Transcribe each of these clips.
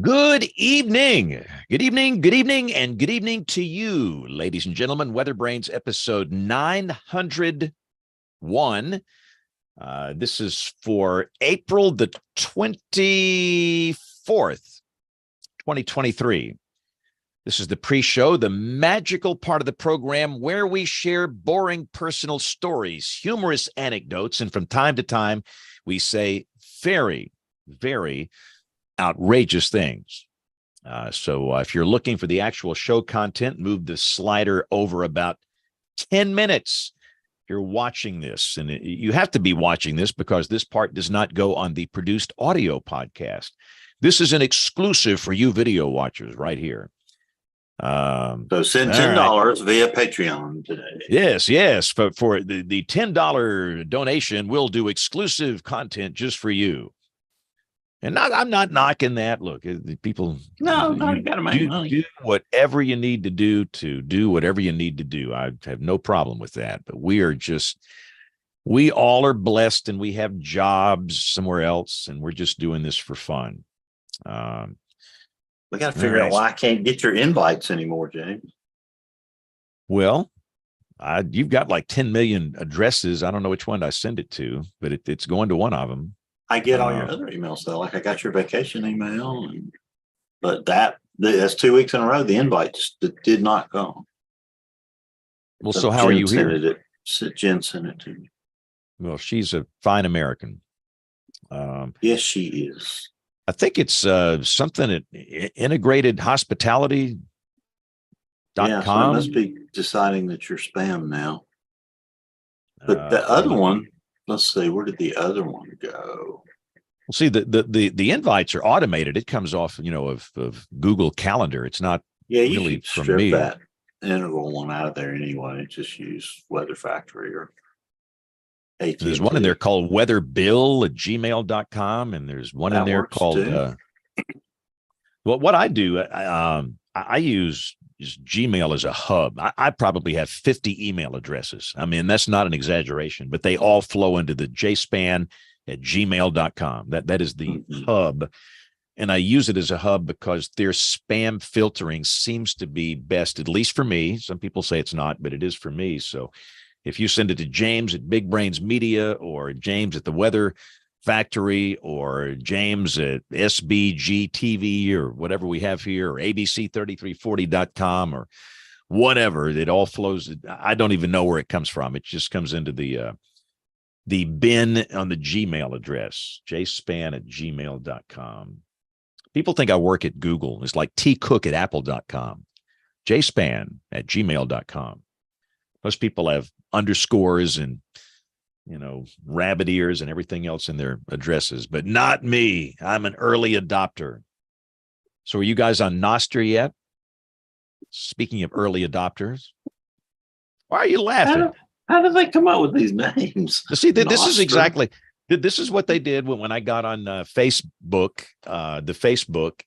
Good evening. Good evening. Good evening. And good evening to you, ladies and gentlemen. WeatherBrains episode 901. This is for April the 24th, 2023. This is the pre-show, the magical part of the program where we share boring personal stories, humorous anecdotes, and from time to time, we say very, very outrageous things. So if you're looking for the actual show content, move the slider over about 10 minutes. You're watching this, and you have to be watching this because this part does not go on the produced audio podcast. This is an exclusive for you video watchers right here. So send $10 via Patreon today. Yes. For the $10 donation, we'll do exclusive content just for you. And I'm not knocking that. Look, people. No, you got to make money. Do whatever you need to do whatever you need to do. I have no problem with that. But we all are blessed, and we have jobs somewhere else, and we're just doing this for fun. We got to figure out why I can't get your invites anymore, James. Well, you've got like 10 million addresses. I don't know which one I send it to, but it's going to one of them. I get all your other emails though. Like I got your vacation email, but that's 2 weeks in a row. The invite just did not come. Well, so how are you here? Jen sent it to me. Well, she's a fine American. Yes, she is. I think it's something at integrated hospitality.com. Yeah, so it must be deciding that you're spam now. But the other one, let's see, where did the other one go? Well, see, the invites are automated. It comes off, of Google Calendar. It's not really from strip me. That integral one out of there anyway. Just use Weather Factory or AT&T. There's one in there called weatherbill@gmail.com, and there's one in there called what I do, I use Gmail as a hub. I probably have 50 email addresses. I mean, that's not an exaggeration, but they all flow into the jspan@gmail.com. That is the hub. And I use it as a hub because their spam filtering seems to be best, at least for me. Some people say it's not, but it is for me. So if you send it to James at Big Brains Media, or James at the Weather Factory, or James at SBG TV, or whatever we have here, or ABC3340.com, or whatever, it all flows. I don't even know where it comes from. It just comes into the bin on the Gmail address, jspan@gmail.com. People think I work at Google. It's like tcook@apple.com, jspan@gmail.com. Most people have underscores and, rabbit ears and everything else in their addresses, but not me. I'm an early adopter. So are you guys on Nostr yet? Speaking of early adopters, why are you laughing? How did they come up with these names? See, this is what they did when I got on Facebook, the Facebook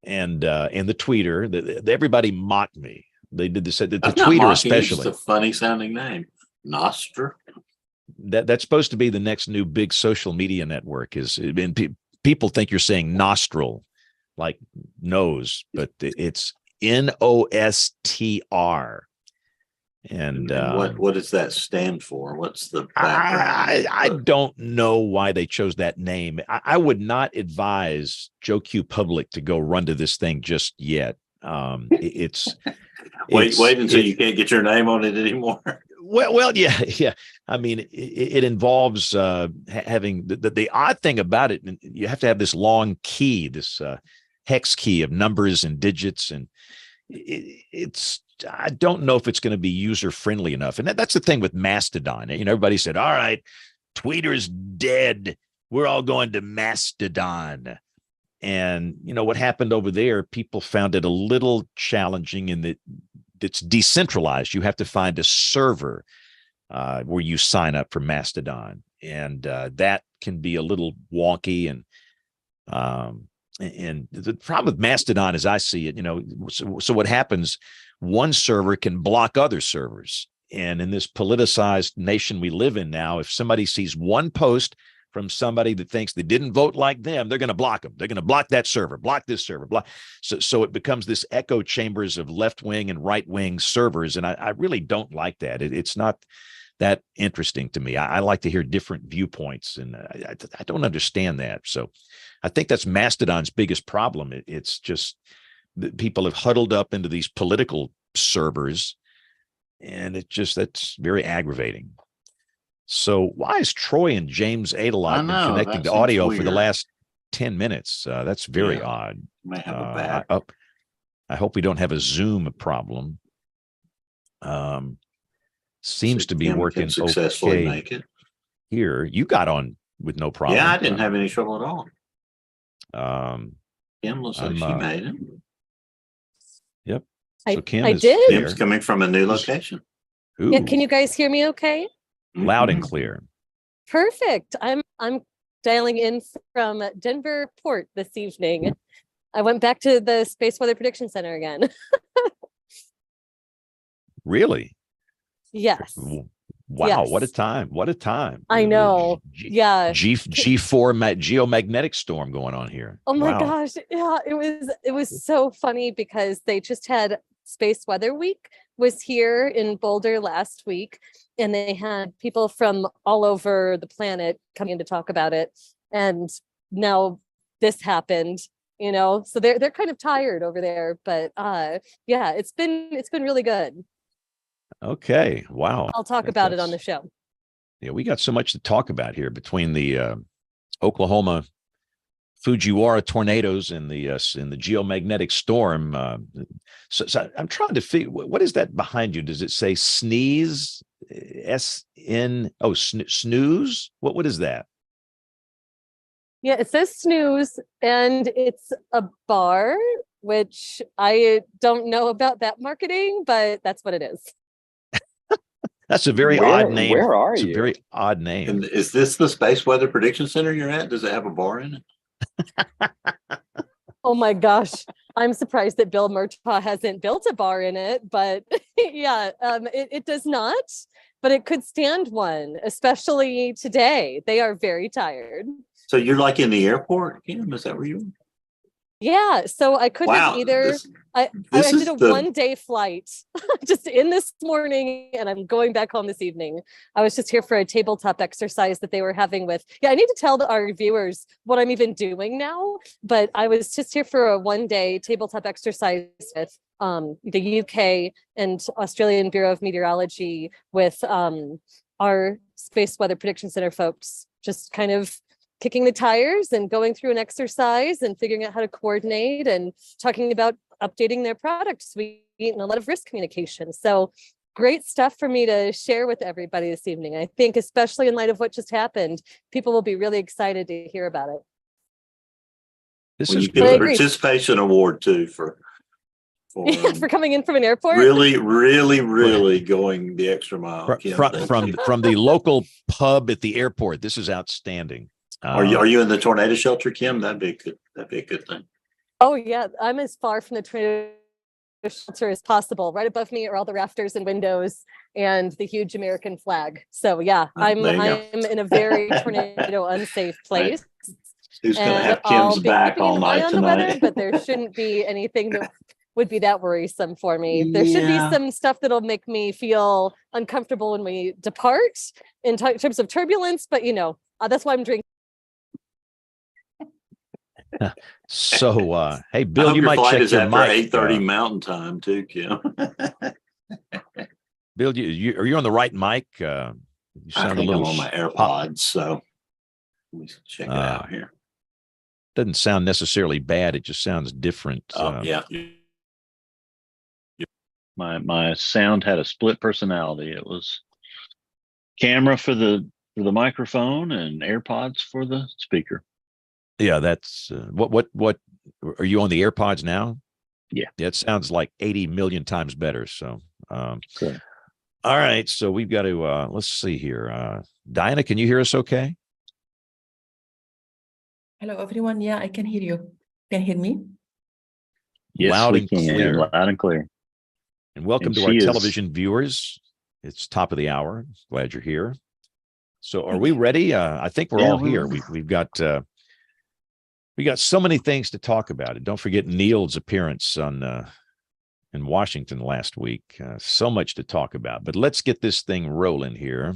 and the Twitter. Everybody mocked me. They did this, the Twitter especially. It's a funny sounding name, Nostr. That's supposed to be the next new big social media network. People think you're saying nostril, like nose, but it's Nostr. And what does that stand for? What's the background? I don't know why they chose that name. I would not advise Joe Q Public to go run to this thing just yet. Wait until you can't get your name on it anymore. Well, yeah. I mean, it involves having the odd thing about it. You have to have this long key, this hex key of numbers and digits, and I don't know if it's going to be user friendly enough. And that's the thing with Mastodon. Everybody said, "All right, Twitter's dead. We're all going to Mastodon." And what happened over there, people found it a little challenging in that it's decentralized. You have to find a server where you sign up for Mastodon, and that can be a little wonky. And the problem with Mastodon, as I see it, so what happens? One server can block other servers, and in this politicized nation we live in now, if somebody sees one post from somebody that thinks they didn't vote like them, they're going to block them. They're going to block that server, block this server, block. So it becomes this echo chambers of left-wing and right-wing servers. And I really don't like that. It's not that interesting to me. I like to hear different viewpoints, and I don't understand that. So I think that's Mastodon's biggest problem. It's just that people have huddled up into these political servers, and that's very aggravating. So why is Troy and James Adelot been connecting to audio for the last 10 minutes? That's very odd. May have a bad. I hope we don't have a Zoom problem. Seems to be working successfully. Okay. Make it here. You got on with no problem. Yeah, I didn't have any trouble at all. Kim looks like she made it. Yep. So Kim I did. Kim's coming from a new location. Yeah, can you guys hear me okay? Loud and clear. Perfect. I'm dialing in from Denver Port this evening. I went back to the Space Weather Prediction Center again. Really? Yes. Wow, yes. What a time. What a time. I know. G4 geomagnetic storm going on here. Oh my gosh. Yeah, it was so funny because they just had Space Weather Week was here in Boulder last week, and they had people from all over the planet coming in to talk about it. And now this happened, so they're kind of tired over there, but yeah, it's been really good. Okay. Wow. I'll talk about it on the show. Yeah, we got so much to talk about here between the Oklahoma Fujiwara tornadoes and the geomagnetic storm. So I'm trying to figure, what is that behind you? Does it say sneeze? Snooze? What is that? Yeah, it says snooze, and it's a bar, which I don't know about that marketing, but that's what it is. That's a very odd name. Where are you? It's a very odd name. And is this the Space Weather Prediction Center you're at? Does it have a bar in it? Oh my gosh. I'm surprised that Bill Murtaugh hasn't built a bar in it, but yeah, it does not, but it could stand one, especially today. They are very tired. So you're like in the airport, Kim? Is that where you are? Yeah, so I couldn't either. I did a 1-day flight just in this morning, and I'm going back home this evening. I was just here for a tabletop exercise that they were having with, I need to tell our viewers what I'm even doing now, but I was just here for a 1-day tabletop exercise with the UK and Australian Bureau of Meteorology with our Space Weather Prediction Center folks, just kind of kicking the tires and going through an exercise and figuring out how to coordinate and talking about updating their product suite and a lot of risk communication. So great stuff for me to share with everybody this evening. I think, especially in light of what just happened, people will be really excited to hear about it. This is a participation award too for coming in from an airport. Really going the extra mile. From the local pub at the airport. This is outstanding. Are you in the tornado shelter, Kim? That'd be a good thing. Oh yeah, I'm as far from the tornado shelter as possible. Right above me are all the rafters and windows and the huge American flag. So yeah, I'm in a very tornado unsafe place. Who's going to have Kim's back all night tonight? But there shouldn't be anything that would be that worrisome for me. There should be some stuff that'll make me feel uncomfortable when we depart in terms of turbulence. But that's why I'm drinking. So, hey, Bill, you might check your mic. 8:30 Mountain Time too, Kim. Bill, are you on the right mic? You sound a little on my AirPods, so let me check it out here. Doesn't sound necessarily bad. It just sounds different. Yeah. My sound had a split personality. It was camera for the microphone and AirPods for the speaker. Yeah, that's what are you on the AirPods now? Yeah, it sounds like 80 million times better. So, cool. All right. So we've got to let's see here. Diana, can you hear us okay? Hello, everyone. Yeah, I can hear you. Can you hear me? Yes, loud and clear. Loud and clear. And welcome to our television viewers. It's top of the hour. Glad you're here. So are we ready? I think we're all here. We've got so many things to talk about. And don't forget Neil's appearance in Washington last week. So much to talk about. But let's get this thing rolling here.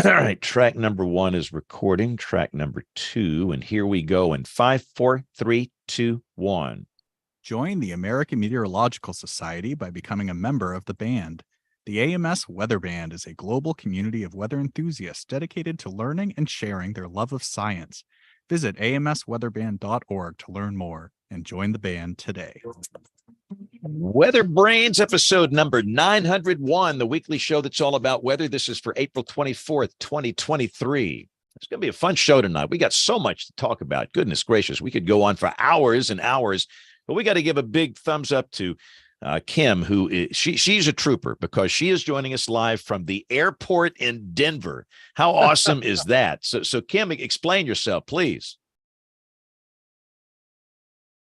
All right, track number 1 is recording. Track number 2, and here we go in 5, 4, 3, 2, 1. Join the American Meteorological Society by becoming a member of the band. The AMS Weather Band is a global community of weather enthusiasts dedicated to learning and sharing their love of science. Visit amsweatherband.org to learn more and join the band today. WeatherBrains episode number 901, the weekly show that's all about weather. This is for April 24th, 2023. It's going to be a fun show tonight. We got so much to talk about. Goodness gracious, we could go on for hours and hours, but we got to give a big thumbs up to Kim, who is, she's a trooper because she is joining us live from the airport in Denver. How awesome is that? So Kim, explain yourself, please.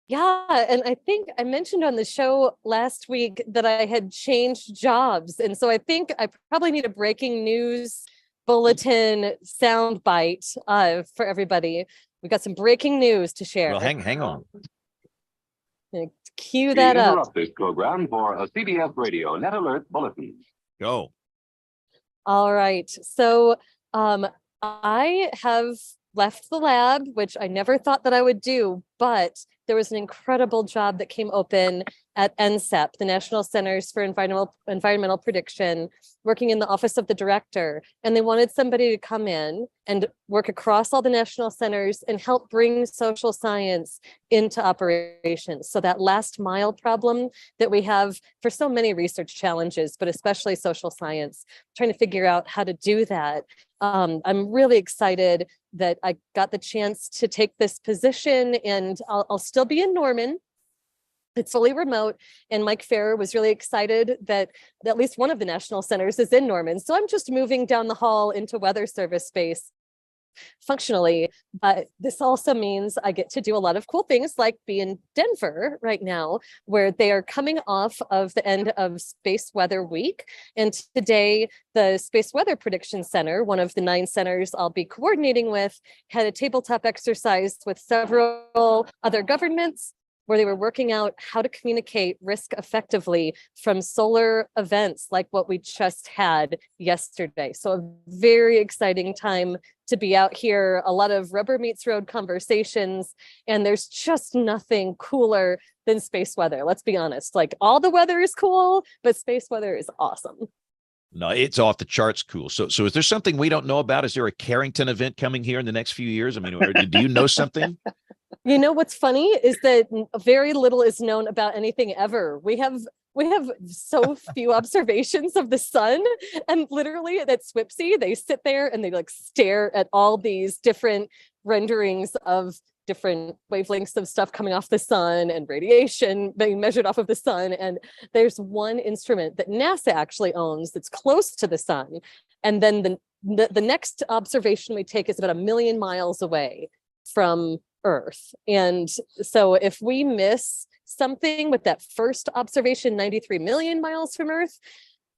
Yeah, and I think I mentioned on the show last week that I had changed jobs. And so I think I probably need a breaking news bulletin soundbite for everybody. We got some breaking news to share. Well, hang on. Cue that up. Interrupt this program for a CBS Radio Net Alert Bulletin. Go. All right. So I have left the lab, which I never thought that I would do, but there was an incredible job that came open at NCEP, the National Centers for Environmental Prediction, working in the office of the director. And they wanted somebody to come in and work across all the national centers and help bring social science into operations. So that last mile problem that we have for so many research challenges, but especially social science, trying to figure out how to do that. I'm really excited that I got the chance to take this position, and I'll still be in Norman. It's fully remote, and Mike Farrer was really excited that at least one of the national centers is in Norman. So I'm just moving down the hall into weather service space functionally, but this also means I get to do a lot of cool things like be in Denver right now, where they are coming off of the end of Space Weather Week. And today, the Space Weather Prediction Center, one of the 9 centers I'll be coordinating with, had a tabletop exercise with several other governments where they were working out how to communicate risk effectively from solar events like what we just had yesterday. So a very exciting time to be out here, a lot of rubber meets road conversations, and there's just nothing cooler than space weather. Let's be honest, like all the weather is cool, but space weather is awesome. No, it's off the charts cool. So is there something we don't know about? Is there a Carrington event coming here in the next few years? I mean, do you know something? You know, what's funny is that very little is known about anything ever. We have so few observations of the sun, and literally at SWPC, they sit there and they like stare at all these different renderings of different wavelengths of stuff coming off the sun and radiation being measured off of the sun. And there's one instrument that NASA actually owns that's close to the sun. And then the next observation we take is about 1 million miles away from Earth. And so if we miss something with that first observation 93 million miles from Earth,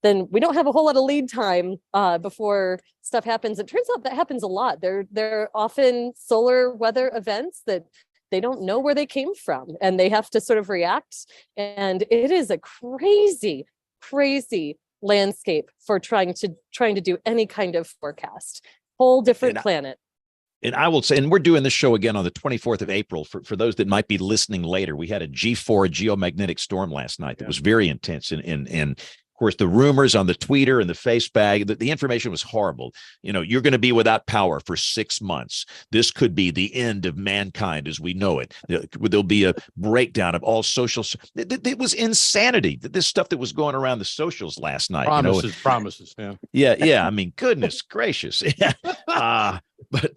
then we don't have a whole lot of lead time before stuff happens. It turns out that happens a lot. They're often solar weather events that they don't know where they came from, and they have to sort of react. And it is a crazy, crazy landscape for trying to do any kind of forecast. Whole different planet. And I will say, and we're doing this show again on the 24th of April. For those that might be listening later, we had a G4 geomagnetic storm last night that was very intense. And of course, the rumors on the tweeter and the face bag, the information was horrible. You know, you're going to be without power for 6 months. This could be the end of mankind as we know it. There'll be a breakdown of all social. It was insanity. This stuff that was going around the socials last night. Promises. Yeah. I mean, goodness gracious. But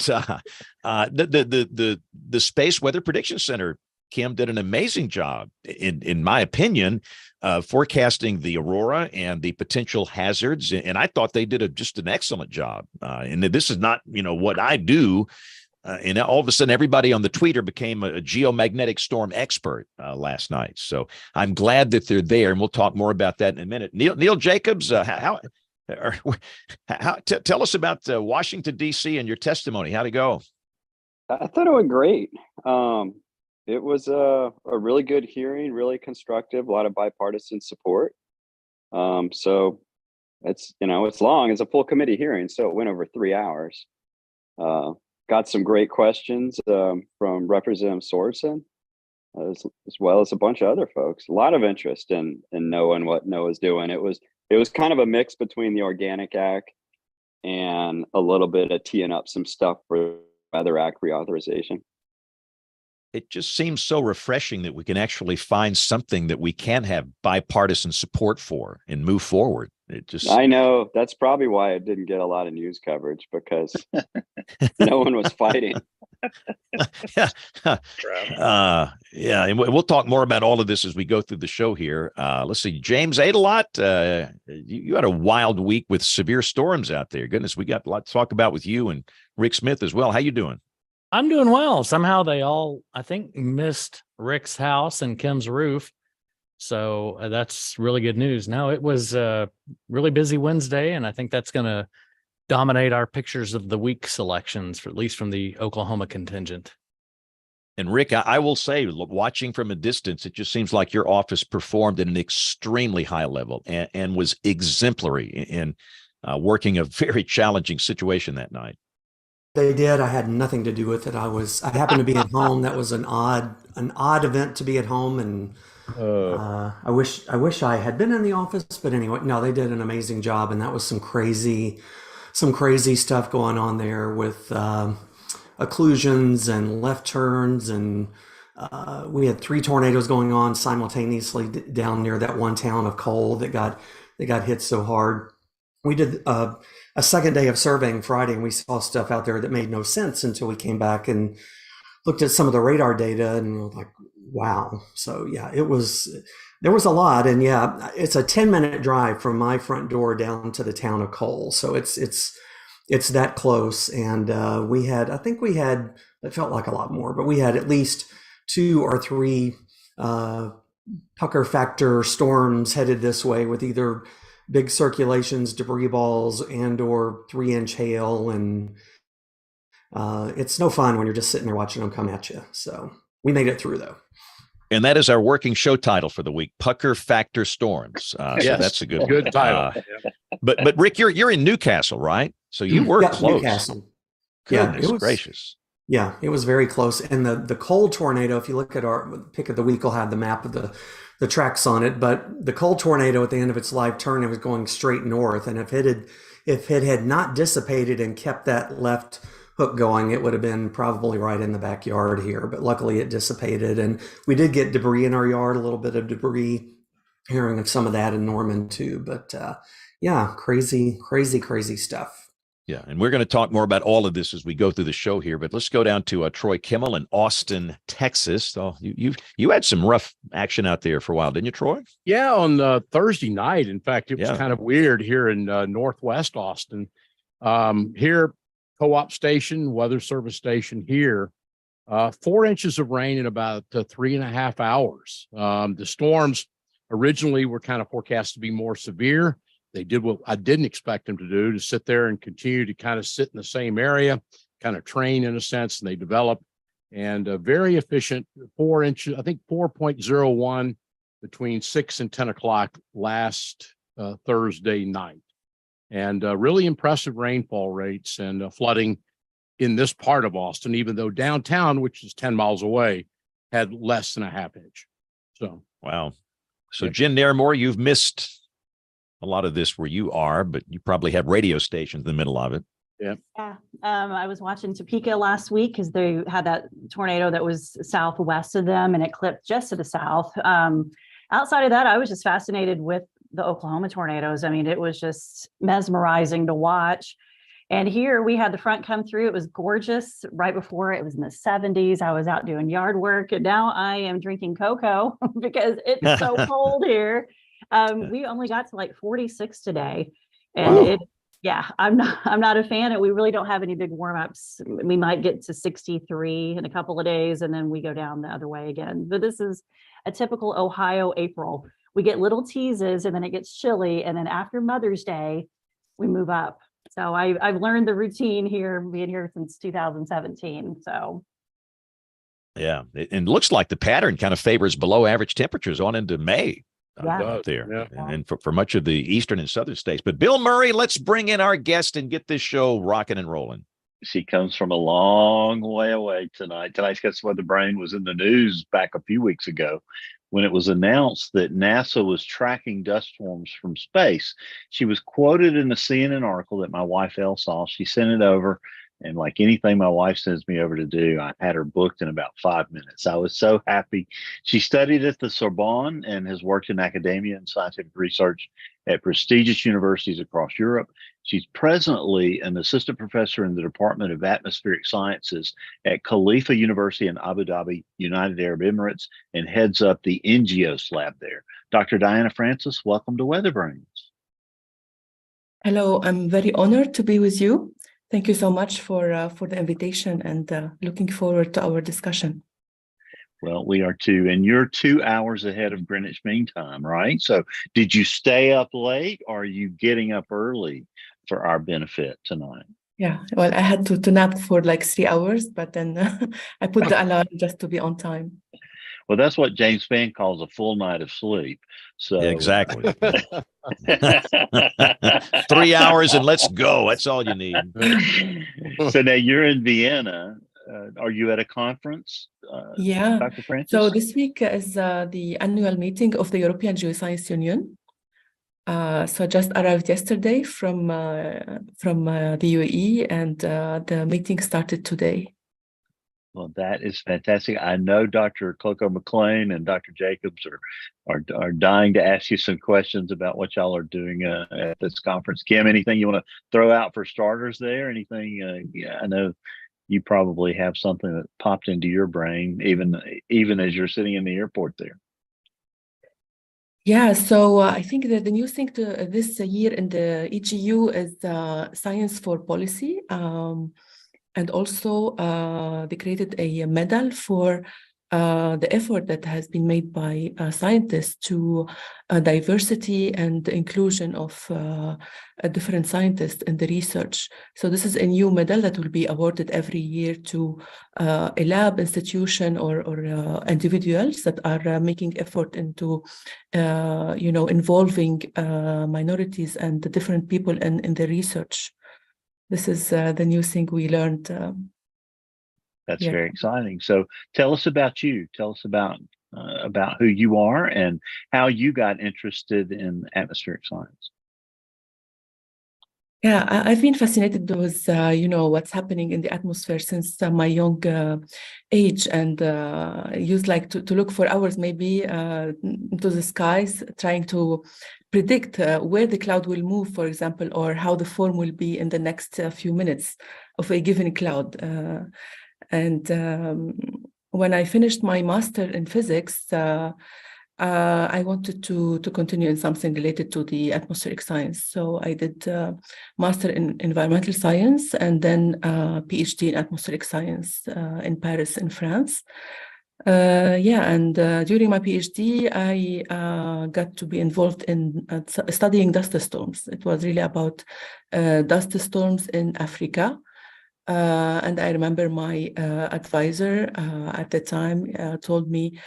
the Space Weather Prediction Center, Kim, did an amazing job, in my opinion, forecasting the aurora and the potential hazards. And I thought they did just an excellent job. And this is not, what I do. And all of a sudden, everybody on the tweeter became a geomagnetic storm expert last night. So I'm glad that they're there, and we'll talk more about that in a minute. Neil Jacobs, Tell us about Washington, D.C. and your testimony. How'd it go? I thought it went great. It was a really good hearing, really constructive, a lot of bipartisan support. So it's long. It's a full committee hearing, so it went over 3 hours. Got some great questions from Representative Sorensen, as well as a bunch of other folks. A lot of interest in knowing what NOAA's doing. It was kind of a mix between the Organic Act and a little bit of teeing up some stuff for Weather Act reauthorization. It just seems so refreshing that we can actually find something that we can have bipartisan support for and move forward. I know that's probably why it didn't get a lot of news coverage, because no one was fighting. Yeah, and we'll talk more about all of this as we go through the show here. Let's see, James ate a lot. You had a wild week with severe storms out there. Goodness, we got a lot to talk about with you and Rick Smith as well. How you doing? I'm doing well. Somehow they all, I think, missed Rick's house and Kim's roof. So that's really good news. No, it was a really busy Wednesday, and I think that's going to dominate our pictures of the week selections, for at least from the Oklahoma contingent. And Rick, I will say, watching from a distance, it just seems like your office performed at an extremely high level and was exemplary in working a very challenging situation that night. They did. I had nothing to do with it. I happened to be at home. That was an odd event to be at home, and I wish I had been in the office. But anyway, no, they did an amazing job, and that was some crazy stuff going on there with occlusions and left turns, and we had 3 tornadoes going on simultaneously down near that one town of Cole that got hit so hard. We did a second day of surveying Friday, and we saw stuff out there that made no sense until we came back and looked at some of the radar data, and we were like, wow. So yeah, there was a lot. And yeah, it's a 10-minute drive from my front door down to the town of Cole. So it's that close. And it felt like a lot more, but we had at least 2 or 3 pucker factor storms headed this way, with either big circulations, debris balls, and or 3-inch hail. And it's no fun when you're just sitting there watching them come at you. So we made it through, though. And that is our working show title for the week, Pucker Factor Storms. Yes, so that's a good title. But Rick, you're in Newcastle, right? So you were close. Newcastle. Goodness gracious. Yeah, it was very close. And the Cole tornado, if you look at our pick of the week, we'll have the map of the tracks on it. But the Cole tornado, at the end of its life turn, it was going straight north. And if it had not dissipated and kept that left hook going, it would have been probably right in the backyard here. But luckily it dissipated, and we did get debris in our yard, a little bit of debris, hearing of some of that in Norman too. But yeah, crazy stuff. Yeah, and we're going to talk more about all of this as we go through the show here. But let's go down to Troy Kimmel in Austin, Texas. So you had some rough action out there for a while, didn't you, Troy? Yeah, on Thursday night. In fact, it was kind of weird here in Northwest Austin. Here, Co-op station, weather service station here, 4 inches of rain in about 3.5 hours. The storms originally were kind of forecast to be more severe. They did what I didn't expect them to do, to sit there and continue to kind of sit in the same area, kind of train in a sense, and they develop. And very efficient, 4 inches, I think 4.01 between 6 and 10 o'clock last Thursday night. And really impressive rainfall rates and flooding in this part of Austin, even though downtown, which is 10 miles away, had less than a half inch. So, wow. So Jen Nairmore, you've missed a lot of this where you are, but you probably have radio stations in the middle of it. Yeah. I was watching Topeka last week because they had that tornado that was southwest of them, and it clipped just to the south. Outside of that, I was just fascinated with the Oklahoma tornadoes. I mean, it was just mesmerizing to watch. And here we had the front come through. It was gorgeous. Right before, it was in the 70s. I was out doing yard work, and now I am drinking cocoa because it's so cold here. We only got to like 46 today, and I'm not a fan. And we really don't have any big warm ups. We might get to 63 in a couple of days, and then we go down the other way again. But this is a typical Ohio April. We get little teases, and then it gets chilly, and then after Mother's Day, we move up. So I've learned the routine here, being here since 2017. So. Yeah, and it looks like the pattern kind of favors below average temperatures on into May up there, and for much of the eastern and southern states. But Bill Murray, let's bring in our guest and get this show rocking and rolling. She comes from a long way away tonight. Tonight's Guest Weather Brain was in the news back a few weeks ago when it was announced that NASA was tracking dust storms from space. She was quoted in a CNN article that my wife Elle saw. She sent it over. And like anything my wife sends me over to do, I had her booked in about 5 minutes. I was so happy. She studied at the Sorbonne and has worked in academia and scientific research at prestigious universities across Europe. She's presently an assistant professor in the Department of Atmospheric Sciences at Khalifa University in Abu Dhabi, United Arab Emirates, and heads up the NGOS lab there. Dr. Diana Francis, welcome to WeatherBrains. Hello, I'm very honored to be with you. Thank you so much for the invitation, and looking forward to our discussion. Well, we are too, and you're 2 hours ahead of Greenwich Mean Time, right? So did you stay up late, or are you getting up early for our benefit tonight? Yeah, well, I had to nap for like 3 hours, but then I put the alarm just to be on time. Well, that's what James Spann calls a full night of sleep. So exactly. 3 hours and let's go. That's all you need. So now you're in Vienna. Are you at a conference? Yeah. Dr. Francis? So this week is the annual meeting of the European Geoscience Union. So I just arrived yesterday from the UAE, and the meeting started today. Well, that is fantastic. I know Dr. Clocko McLean and Dr. Jacobs are dying to ask you some questions about what y'all are doing at this conference. Kim, anything you want to throw out for starters there? Anything? Yeah, I know you probably have something that popped into your brain even as you're sitting in the airport there. Yeah, so I think that the new thing to this year in the EGU is Science for Policy. And also they created a medal for the effort that has been made by scientists to diversity and inclusion of different scientists in the research. So this is a new medal that will be awarded every year to a lab, institution, or individuals that are making effort into, involving minorities and the different people in the research. This is the new thing we learned. That's very exciting. So tell us about you. Tell us about who you are and how you got interested in atmospheric science. Yeah, I've been fascinated with, what's happening in the atmosphere since my young age, and I used like to look for hours maybe into the skies, trying to predict where the cloud will move, for example, or how the form will be in the next few minutes of a given cloud. And when I finished my master in physics, I wanted to continue in something related to the atmospheric science. So I did master in environmental science and then PhD in atmospheric science in Paris, in France. During my PhD, I got to be involved in studying dust storms. It was really about dust storms in Africa. And I remember my advisor at the time told me,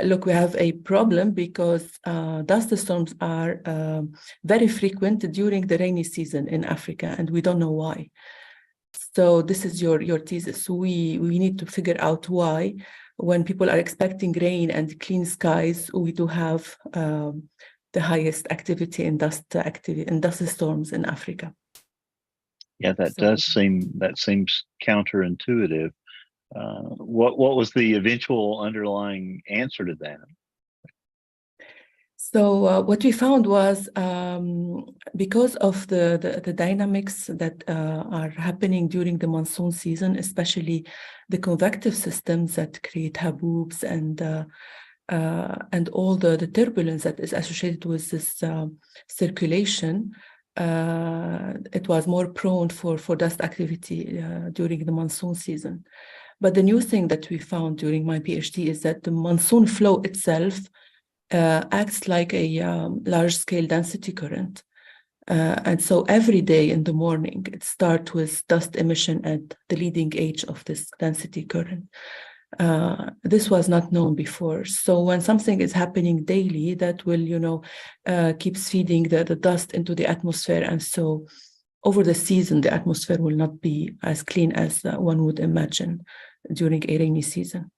look, we have a problem because dust storms are very frequent during the rainy season in Africa, and we don't know why. So this is your thesis. We need to figure out why, when people are expecting rain and clean skies, we do have the highest activity in dust storms in Africa. Yeah, that seems counterintuitive. What was the eventual underlying answer to that? So what we found was because of the dynamics that are happening during the monsoon season, especially the convective systems that create haboobs and all the turbulence that is associated with this circulation, it was more prone for dust activity during the monsoon season. But the new thing that we found during my PhD is that the monsoon flow itself acts like a large-scale density current. And so every day in the morning, it starts with dust emission at the leading edge of this density current. This was not known before. So when something is happening daily, that will, keeps feeding the dust into the atmosphere. And so over the season, the atmosphere will not be as clean as one would imagine during a rainy season.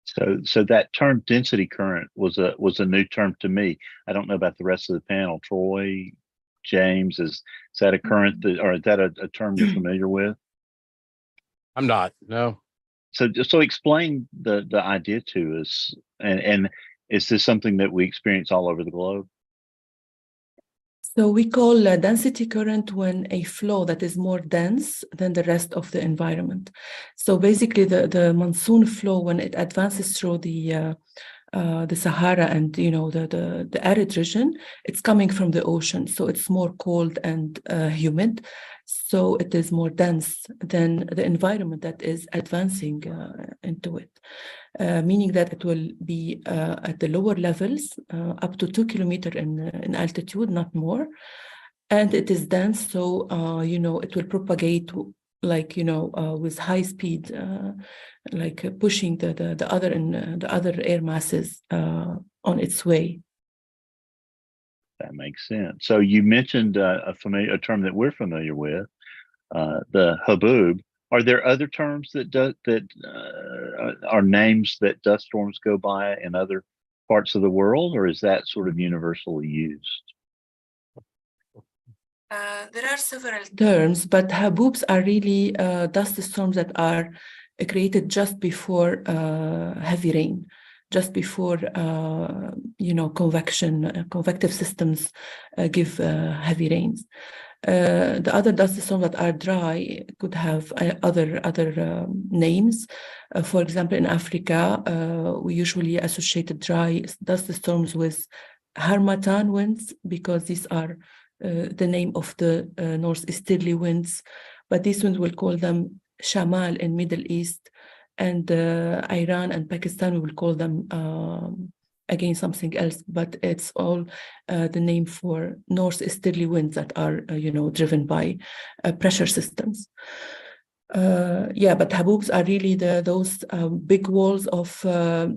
So that term density current was a new term to me. I don't know about the rest of the panel. Troy, James, is that a current or is that a term you're familiar with? I'm not, no. So explain the idea to us, and is this something that we experience all over the globe? So we call density current when a flow that is more dense than the rest of the environment. So basically the monsoon flow, when it advances through the Sahara and the arid region, it's coming from the ocean, so it's more cold and humid, so it is more dense than the environment that is advancing into it, meaning that it will be at the lower levels, up to 2 kilometers in altitude, not more, and it is dense, so it will propagate with high speed, pushing the other air masses on its way. That makes sense. So you mentioned a term that we're familiar with, the haboob. Are there other terms that are names that dust storms go by in other parts of the world, or is that sort of universally used? There are several terms, but haboobs are really dust storms that are created just before heavy rain, just before convective systems give heavy rains. The other dust storms that are dry could have other names. For example, in Africa, we usually associate dry dust storms with harmattan winds, because these are the name of the northeasterly winds, but these winds will call them shamal in Middle East, and Iran and Pakistan we will call them again something else, but it's all the name for northeasterly winds that are driven by pressure systems. But haboobs are really those big walls of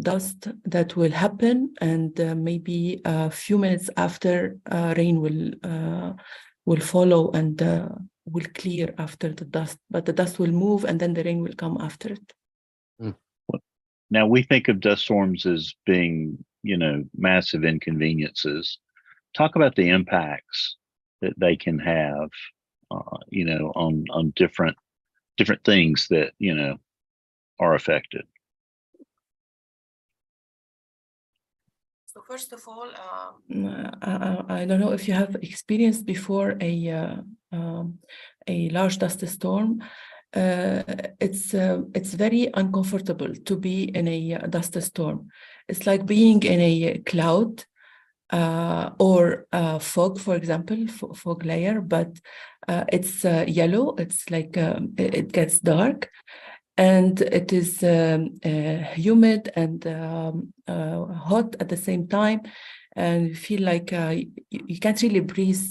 dust that will happen, and maybe a few minutes after rain will follow and will clear after the dust. But the dust will move, and then the rain will come after it. Now we think of dust storms as being, massive inconveniences. Talk about the impacts that they can have, on different things that are affected. So first of all, I don't know if you have experienced before a large dust storm. It's very uncomfortable to be in a dust storm. It's like being in a cloud or fog, for example, fog layer, but it's yellow. It's like it gets dark, and it is humid and hot at the same time, and you feel like you can't really breathe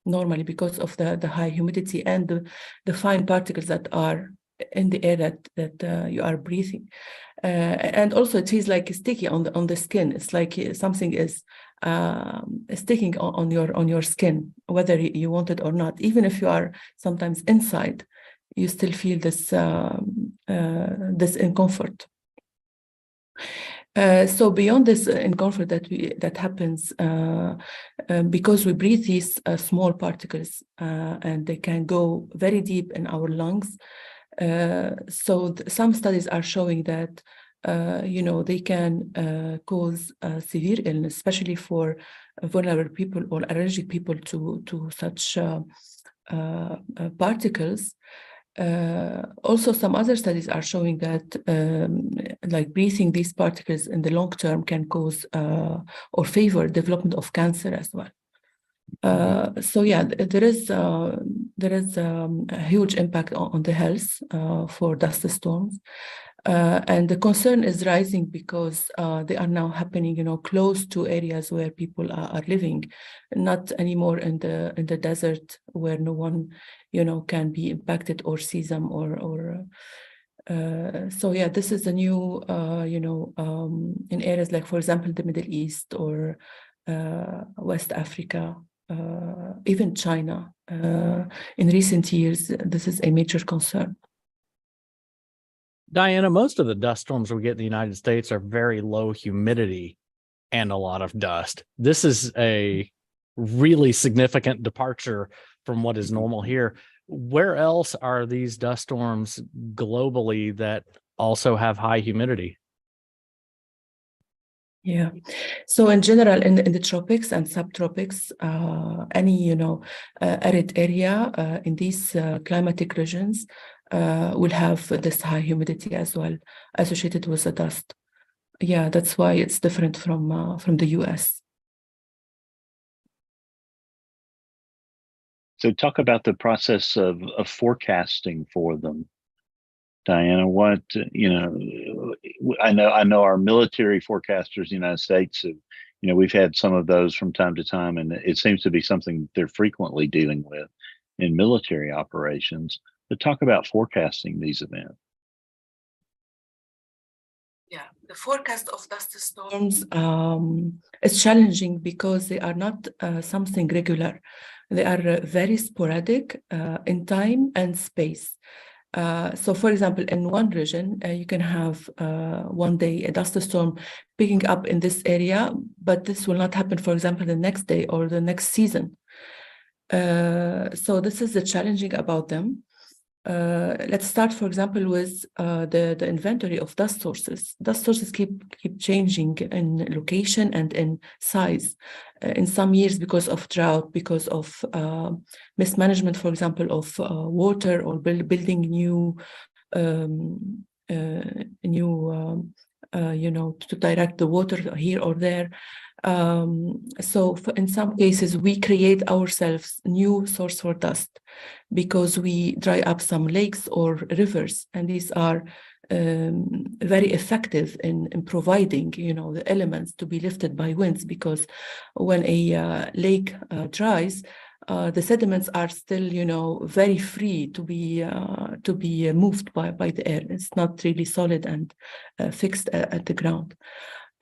normally because of the high humidity and the fine particles that are in the air that you are breathing. And also it feels like sticky on the skin. It's like something is sticking on your skin, whether you want it or not. Even if you are sometimes inside, you still feel this discomfort. So beyond this discomfort that happens because we breathe these small particles, and they can go very deep in our lungs. So some studies are showing that they can cause severe illness, especially for vulnerable people or allergic people to such particles. Also, some other studies are showing that like breathing these particles in the long term can cause or favor development of cancer as well. So yeah, there is a huge impact on the health for dust storms. And the concern is rising because they are now happening, close to areas where people are living, not anymore in the desert where no one, can be impacted or see them so yeah, this is a new, in areas like, for example, the Middle East or West Africa, even China. In recent years, this is a major concern. Diana, most of the dust storms we get in the United States are very low humidity and a lot of dust. This is a really significant departure from what is normal here. Where else are these dust storms globally that also have high humidity? Yeah. So in general, in the tropics and subtropics, any, arid area in these climatic regions will have this high humidity as well associated with the dust. Yeah, that's why it's different from the US. So talk about the process of forecasting for them, Diana. What, I know our military forecasters in the United States have, we've had some of those from time to time, and it seems to be something they're frequently dealing with in military operations. But talk about forecasting these events. Yeah, the forecast of dust storms is challenging because they are not something regular. They are very sporadic in time and space. So, for example, in one region, you can have one day a dust storm picking up in this area, but this will not happen, for example, the next day or the next season. So this is the challenging about them. Let's start, for example, with the inventory of dust sources. Dust sources keep changing in location and in size. In some years, because of drought, because of mismanagement, for example, of water or building new, to direct the water here or there. So in some cases, we create ourselves new source for dust because we dry up some lakes or rivers, and these are very effective in providing, the elements to be lifted by winds, because when a lake dries, the sediments are still, very free to be moved by the air. It's not really solid and fixed at the ground.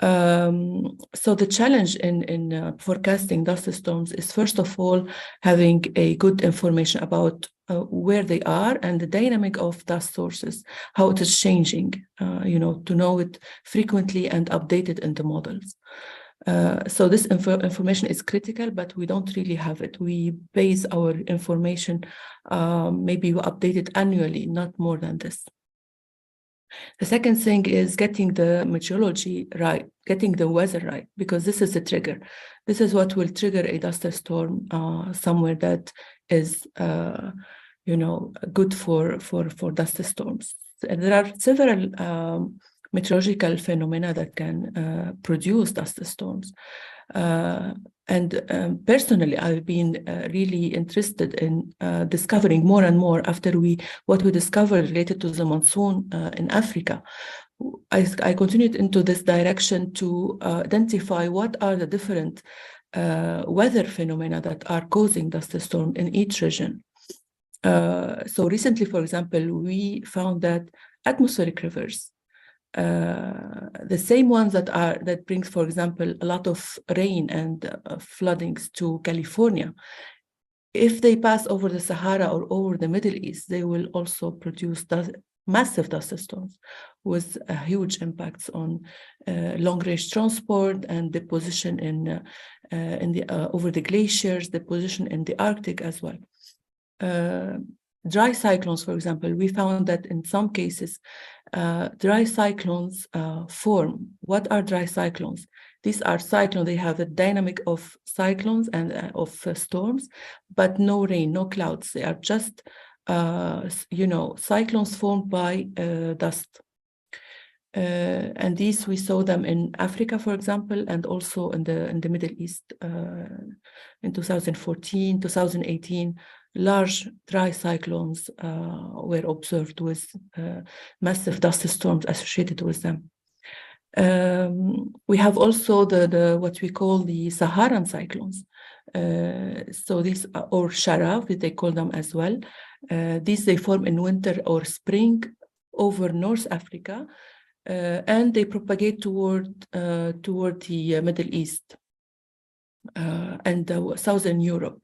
So the challenge in forecasting dust storms is, first of all, having a good information about where they are and the dynamic of dust sources, how it is changing, to know it frequently and update it in the models. So this information is critical, but we don't really have it. We base our information, maybe we update it annually, not more than this. The second thing is getting the meteorology right, getting the weather right, because this is the trigger. This is what will trigger a dust storm somewhere that is, good for dust storms. And there are several meteorological phenomena that can produce dust storms. And personally, I've been really interested in discovering more and more after what we discovered related to the monsoon in Africa. I continued into this direction to identify what are the different weather phenomena that are causing dust storm in each region. So recently, for example, we found that atmospheric rivers, the same ones that brings, for example, a lot of rain and floodings to California, if they pass over the Sahara or over the Middle East, they will also produce massive dust storms with huge impacts on long-range transport and deposition over the glaciers, deposition in the Arctic as well. Dry cyclones, for example, we found that in some cases, dry cyclones form. What are dry cyclones? These are cyclones, they have the dynamic of cyclones and of storms, but no rain, no clouds. They are just, cyclones formed by dust. And these, we saw them in Africa, for example, and also in the Middle East in 2014, 2018. large dry cyclones were observed with massive dust storms associated with them. We have also the what we call the Saharan cyclones. So these are, or Sharaf, they call them as well. These they form in winter or spring over North Africa, and they propagate toward the Middle East and Southern Europe.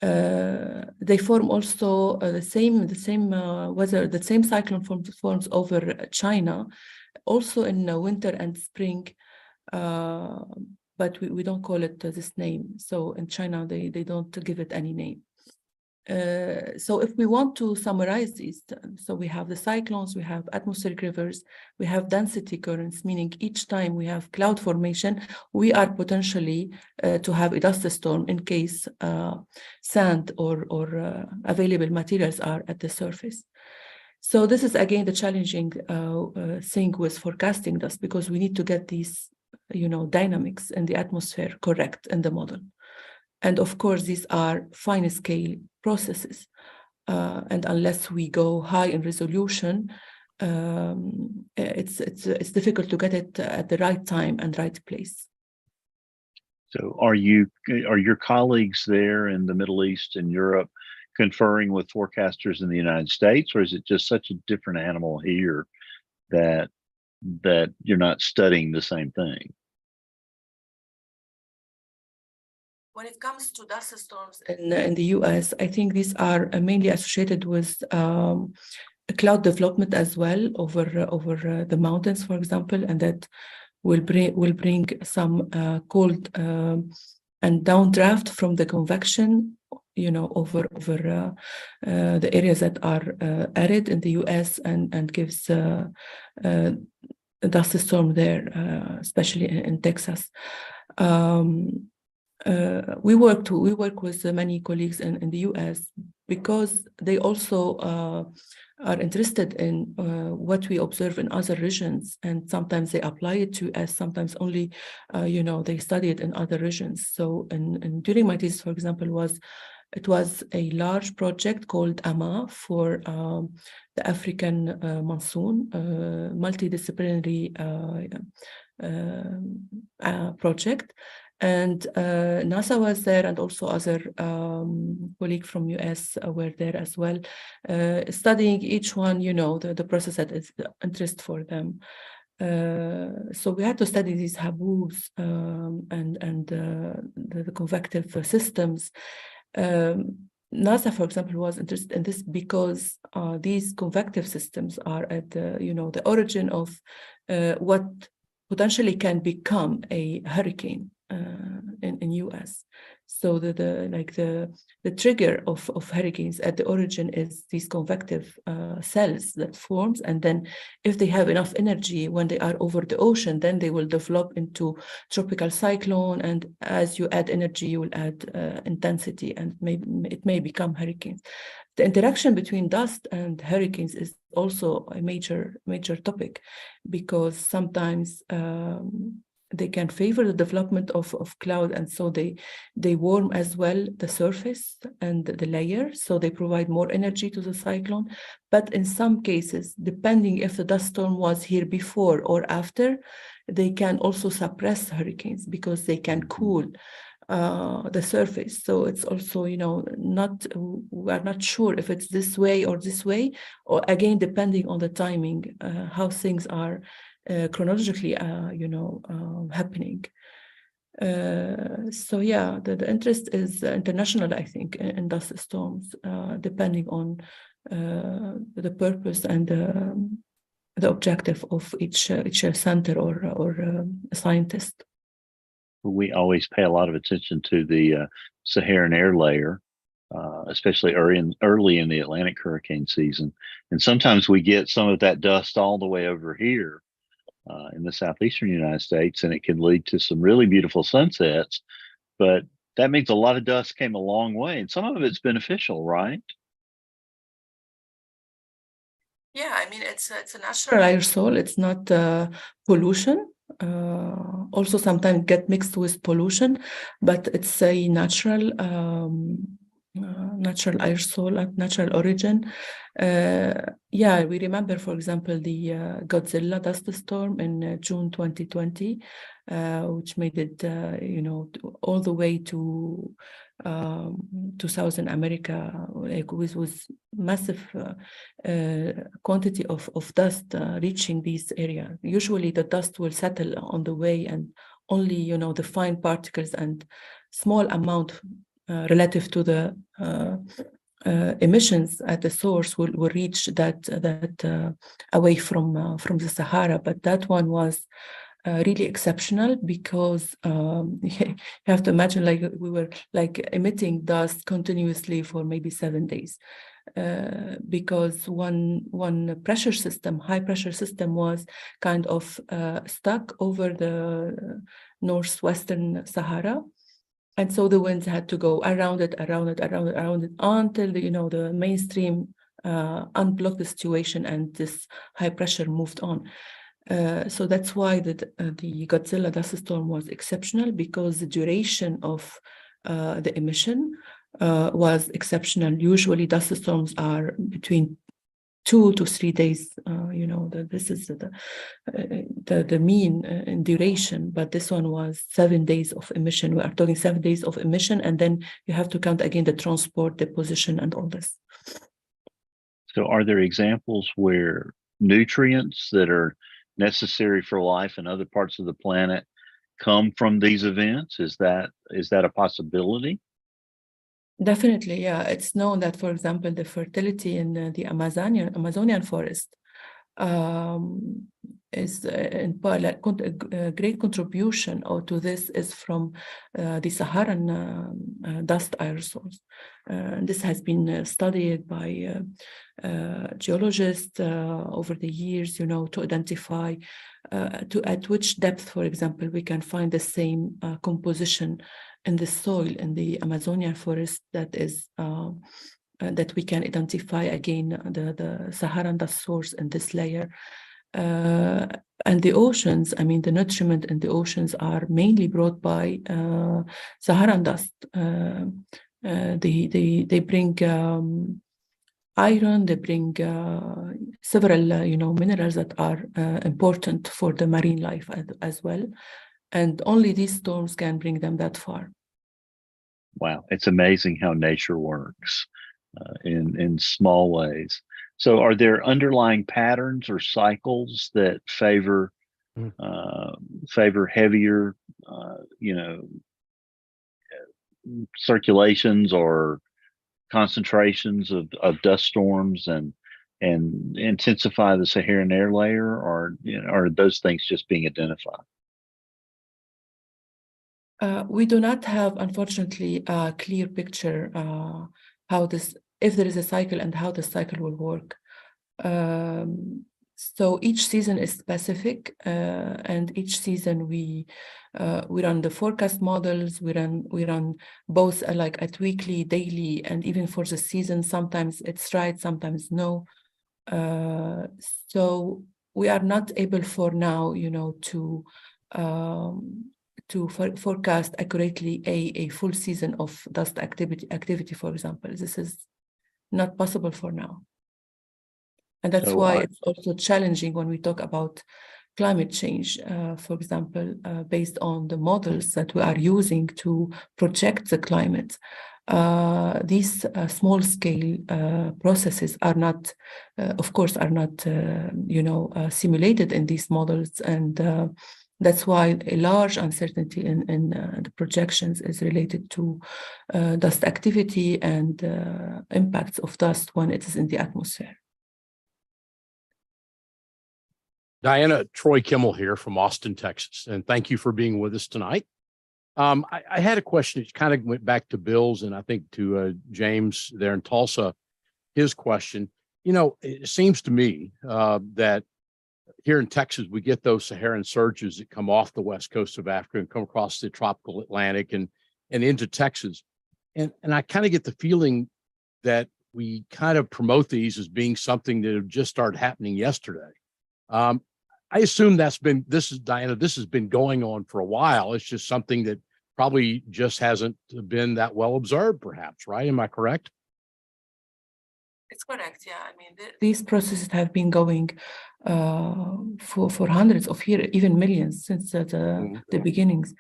They form also the same weather. The same cyclone forms over China, also in winter and spring, but we don't call it this name. So in China, they don't give it any name. So if we want to summarize these, so we have the cyclones, we have atmospheric rivers, we have density currents, meaning each time we have cloud formation, we are potentially to have a dust storm in case sand or available materials are at the surface. So this is again the challenging thing with forecasting dust, because we need to get these, dynamics in the atmosphere correct in the model. And of course, these are fine scale processes. And unless we go high in resolution, it's difficult to get it at the right time and right place. So are your colleagues there in the Middle East and Europe conferring with forecasters in the United States, or is it just such a different animal here that you're not studying the same thing? When it comes to dust storms in the US, I think these are mainly associated with cloud development as well over the mountains, for example, and that will bring some cold and downdraft from the convection, over the areas that are arid in the US and gives a dust storm there, especially in Texas. We work with many colleagues in the US because they also are interested in what we observe in other regions, and sometimes they apply it to us, sometimes only they study it in other regions. So during my thesis, for example, it was a large project called AMA for the African monsoon, multidisciplinary project. And NASA was there, and also other colleagues from US were there as well, studying each one, the process that is interest for them. So we had to study these haboobs and the convective systems. NASA, for example, was interested in this because these convective systems are at the origin of what potentially can become a hurricane in US. So the trigger of hurricanes at the origin is these convective cells that forms, and then if they have enough energy when they are over the ocean, then they will develop into tropical cyclone, and as you add energy, you will add intensity, and it may become hurricanes. The interaction between dust and hurricanes is also a major topic, because sometimes they can favor the development of cloud, and so they warm as well the surface and the layer, so they provide more energy to the cyclone. But in some cases, depending if the dust storm was here before or after, they can also suppress hurricanes because they can cool the surface. So it's also, we are not sure if it's this way or this way, or again, depending on the timing, how things are chronologically, happening. So yeah, the interest is international, I think, in dust storms, depending on the purpose and the objective of each center or scientist. We always pay a lot of attention to the Saharan air layer, especially early in the Atlantic hurricane season. And sometimes we get some of that dust all the way over here in the southeastern United States, and it can lead to some really beautiful sunsets. But that means a lot of dust came a long way, and some of it's beneficial, right? Yeah, I mean, it's a natural aerosol. It's not pollution. Also sometimes get mixed with pollution, but it's a natural natural aerosol, natural origin. Yeah, we remember, for example, the Godzilla dust storm in June 2020, which made it, all the way to Southern America, like with massive quantity of dust reaching these areas. Usually, the dust will settle on the way, and only the fine particles and small amount relative to the emissions at the source will reach that away from the Sahara. But that one was really exceptional because you have to imagine, like, we were like emitting dust continuously for maybe 7 days. Because one pressure system, high pressure system, was kind of stuck over the northwestern Sahara. And so the winds had to go around it until the mainstream unblocked the situation and this high pressure moved on. So that's why the Godzilla dust storm was exceptional, because the duration of the emission was exceptional. Usually dust storms are between 2 to 3 days. This is the mean in duration, but this one was 7 days of emission. We are talking 7 days of emission, and then you have to count again the transport, deposition, and all this. So are there examples where nutrients that are necessary for life in other parts of the planet come from these events? Is that a possibility? Definitely, yeah. It's known that, for example, the fertility in the Amazonian forest is in part a great contribution to this is from the Saharan dust aerosols. This has been studied by geologists over the years, to identify at which depth, for example, we can find the same composition in the soil in the Amazonian forest that is that we can identify again the Saharan dust source in this layer. And the oceans, the nutriment in the oceans are mainly brought by Saharan dust. They bring iron, they bring several minerals that are important for the marine life as well. And only these storms can bring them that far. Wow, it's amazing how nature works in small ways. So are there underlying patterns or cycles that favor heavier circulations or concentrations of dust storms and intensify the Saharan air layer, or are those things just being identified? We do not have, unfortunately, a clear picture if there is a cycle and how the cycle will work. So each season is specific, and each season we run the forecast models. We run both like at weekly, daily, and even for the season. Sometimes it's right, sometimes no. So we are not able for now, to forecast accurately a full season of dust activity, for example. This is not possible for now. And that's why it's also challenging when we talk about climate change, for example, based on the models that we are using to project the climate. These small scale processes are not, of course, simulated in these models, and that's why a large uncertainty in the projections is related to dust activity and impacts of dust when it is in the atmosphere. Diana, Troy Kimmel here from Austin, Texas, and thank you for being with us tonight. I had a question. It kind of went back to Bill's and I think to James there in Tulsa, his question. It seems to me that here in Texas, we get those Saharan surges that come off the west coast of Africa and come across the tropical Atlantic and into Texas. And I kind of get the feeling that we kind of promote these as being something that have just started happening yesterday. I assume this has been going on for a while. It's just something that probably just hasn't been that well observed, perhaps, right? Am I correct? It's correct. Yeah, I mean, these processes have been going for hundreds of years, even millions, since the beginnings.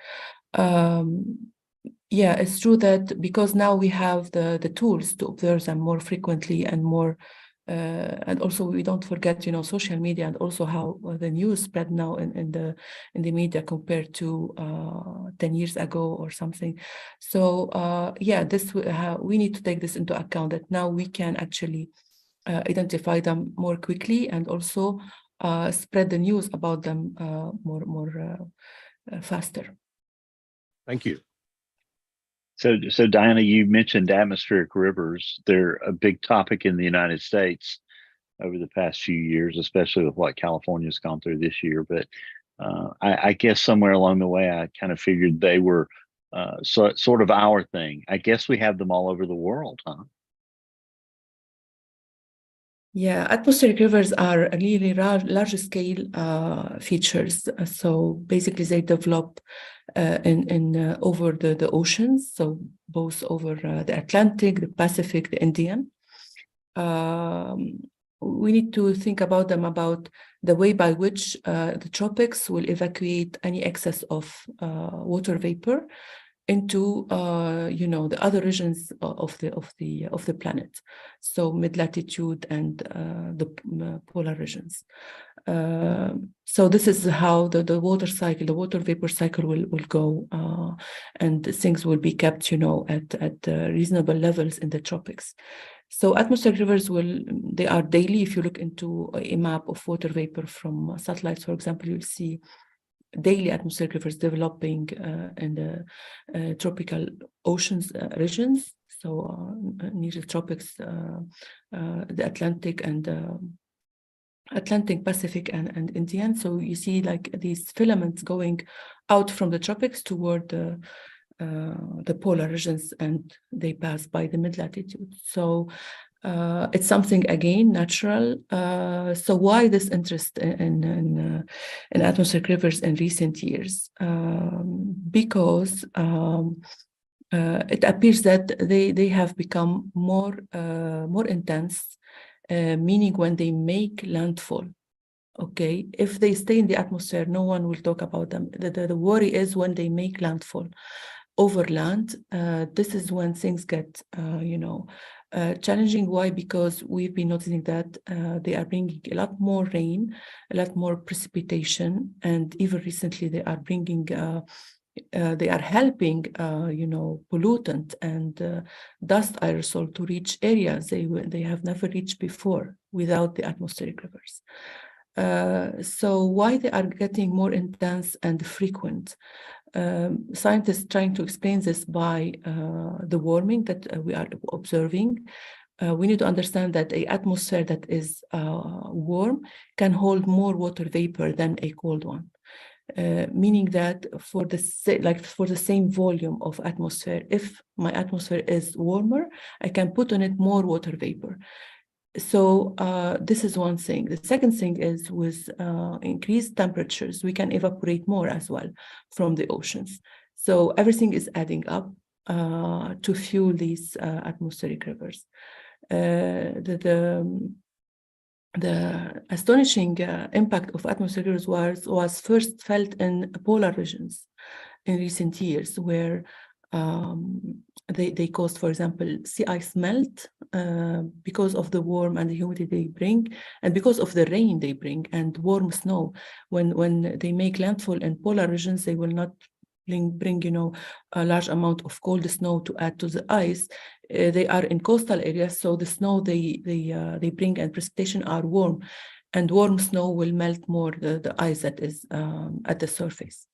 Yeah, it's true that because now we have the tools to observe them more frequently and more, and also we don't forget, social media and also how the news spread now in the media compared to 10 years ago or something. So yeah, we need to take this into account, that now we can actually identify them more quickly and also spread the news about them more faster. Thank you. So Diana, you mentioned atmospheric rivers. They're a big topic in the United States over the past few years, especially with what California's gone through this year. But I guess somewhere along the way, I kind of figured they were sort of our thing. I guess we have them all over the world, huh? Yeah, atmospheric rivers are really large scale features. So basically they develop in over the oceans, so both over the Atlantic, the Pacific, the Indian. We need to think about them, about the way by which the tropics will evacuate any excess of water vapor into the other regions of the planet, so mid-latitude and the polar regions. So this is how the water cycle, the water vapor cycle will go, and things will be kept at reasonable levels in the tropics. So atmospheric rivers they are daily. If you look into a map of water vapor from satellites, for example, you'll see daily atmospheric rivers developing in the tropical oceans regions, so near the tropics, the Atlantic and Atlantic, Pacific, and Indian. So you see like these filaments going out from the tropics toward the polar regions, and they pass by the mid-latitude. So it's something, again, natural. So why this interest in atmospheric rivers in recent years? Because it appears that they have become more intense, meaning when they make landfall. Okay, if they stay in the atmosphere, no one will talk about them. The worry is when they make landfall over land. This is when things get challenging. Why? Because we've been noticing that they are bringing a lot more rain, a lot more precipitation, and even recently they are bringing they are helping pollutant and dust aerosol to reach areas they have never reached before without the atmospheric rivers. So why they are getting more intense and frequent? Scientists trying to explain this by the warming that we are observing. We need to understand that an atmosphere that is warm can hold more water vapor than a cold one. Meaning that for the same volume of atmosphere, if my atmosphere is warmer, I can put on it more water vapor. So this is one thing. The second thing is with increased temperatures, we can evaporate more as well from the oceans. So everything is adding up to fuel these atmospheric rivers. The astonishing impact of atmospheric rivers was first felt in polar regions in recent years, where they caused, for example, sea ice melt because of the warmth and the humidity they bring, and because of the rain they bring and warm snow. When they make landfall in polar regions, they will not bring a large amount of cold snow to add to the ice. They are in coastal areas, so the snow they bring and precipitation are warm, and warm snow will melt more the ice that is at the surface.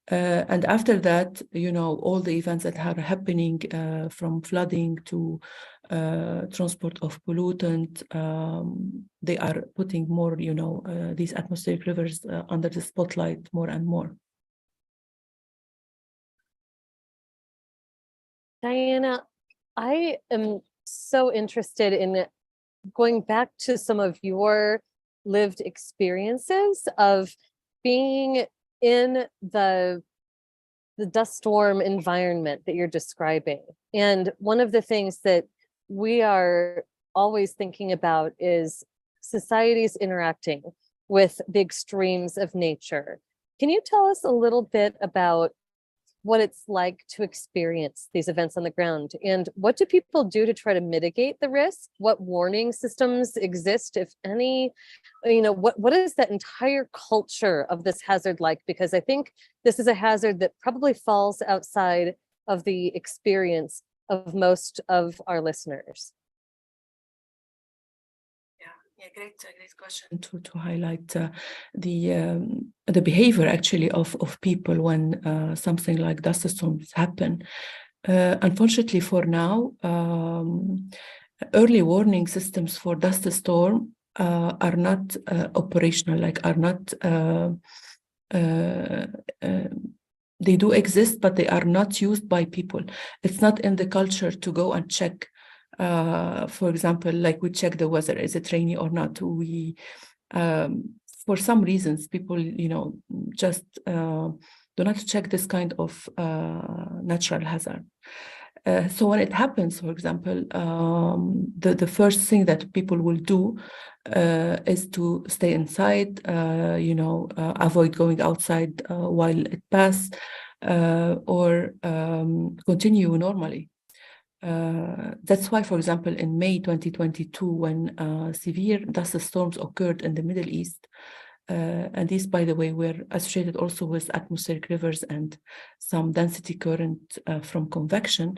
And after that, all the events that are happening, from flooding to transport of pollutant, they are putting more, these atmospheric rivers under the spotlight more and more. Diana, I am so interested in going back to some of your lived experiences of being in the the dust storm environment that you're describing. And one of the things that we are always thinking about is societies interacting with the extremes of nature. Can you tell us a little bit about what it's like to experience these events on the ground, and what do people do to try to mitigate the risk? What warning systems exist, if any? You know, what is that entire culture of this hazard like? Because I think this is a hazard that probably falls outside of the experience of most of our listeners. Yeah, great question to highlight the behavior actually of people when something like dust storms happen. Unfortunately, for now, early warning systems for dust storm are not operational, are not. They do exist, but they are not used by people. It's not in the culture to go and check. For example, like we check the weather, is it rainy or not? We, for some reasons, people, just do not check this kind of natural hazard. So when it happens, for example, the first thing that people will do is to stay inside, avoid going outside while it passes, or continue normally. That's why, for example, in May 2022, when severe dust storms occurred in the Middle East, and these, by the way, were associated also with atmospheric rivers and some density current from convection,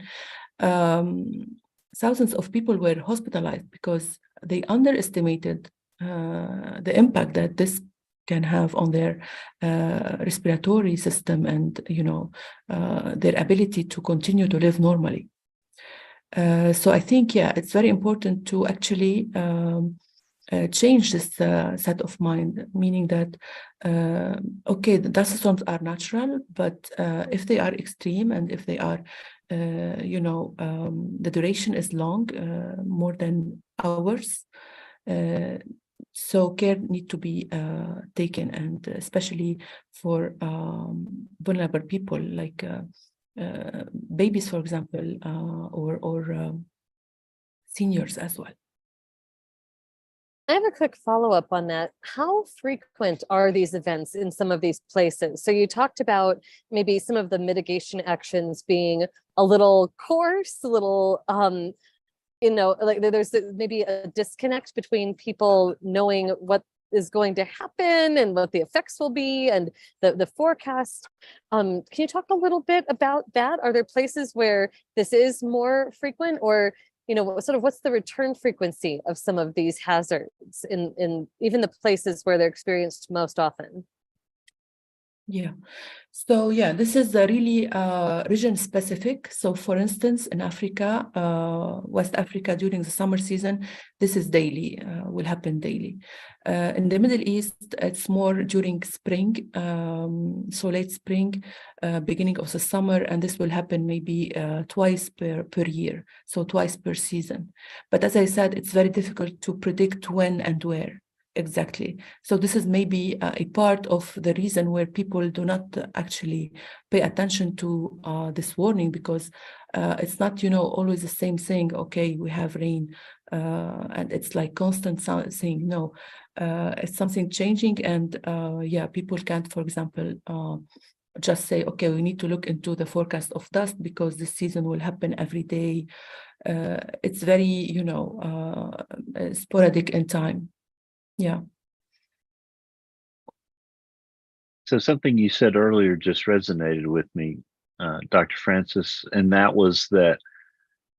thousands of people were hospitalized because they underestimated the impact that this can have on their respiratory system and, their ability to continue to live normally. So I think, it's very important to actually change this set of mind, meaning that, okay, the dust storms are natural, but if they are extreme and if they are, the duration is long, more than hours, so care need to be taken, and especially for vulnerable people like babies, for example, or seniors as well. I have a quick follow-up on that. How frequent are these events in some of these places? So you talked about maybe some of the mitigation actions being a little coarse, a little, like there's maybe a disconnect between people knowing what is going to happen and what the effects will be and the forecast. Can you talk a little bit about that? Are there places where this is more frequent, or what's the return frequency of some of these hazards in even the places where they're experienced most often? Yeah. So this is really region specific. So for instance, in Africa, West Africa, during the summer season, this is daily, will happen daily. In the Middle East, it's more during spring, so late spring, beginning of the summer, and this will happen maybe twice per year, so twice per season. But as I said, it's very difficult to predict when and where. Exactly. So this is maybe a part of the reason where people do not actually pay attention to this warning, because it's not, always the same thing. Okay, we have rain, and it's like constant thing. No, it's something changing, and people can't, for example, just say, okay, we need to look into the forecast of dust because this season will happen every day. It's very, sporadic in time. Yeah. So something you said earlier just resonated with me, Dr. Francis, and that was that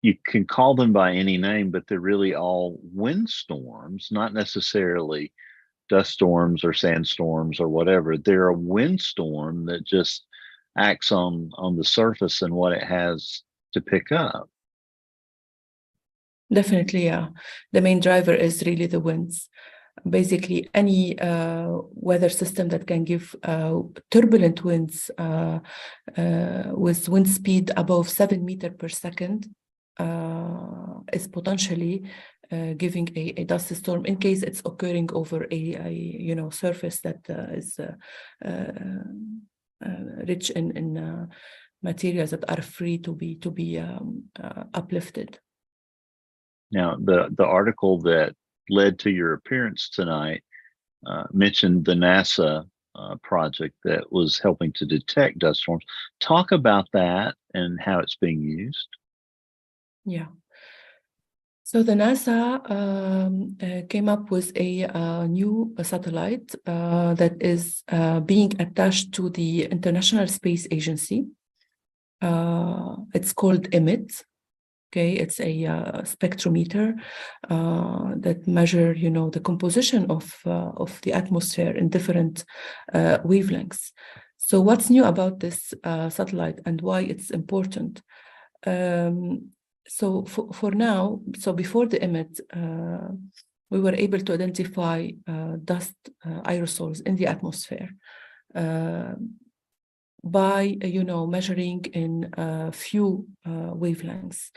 you can call them by any name, but they're really all windstorms, not necessarily dust storms or sandstorms or whatever. They're a windstorm that just acts on the surface and what it has to pick up. Definitely, yeah. The main driver is really the winds. Basically, any weather system that can give turbulent winds with wind speed above 7 meters per second is potentially giving a dust storm, in case it's occurring over a surface that is rich in materials that are free to be uplifted. Now, the article that led to your appearance tonight mentioned the NASA project that was helping to detect dust storms. Talk about that and how it's being used. Yeah. So the NASA came up with a new satellite that is being attached to the International Space Agency. It's called EMIT. Okay, it's a spectrometer that measure, the composition of the atmosphere in different wavelengths. So what's new about this satellite and why it's important? So for now, so before the EMIT, we were able to identify dust aerosols in the atmosphere by measuring in a few wavelengths,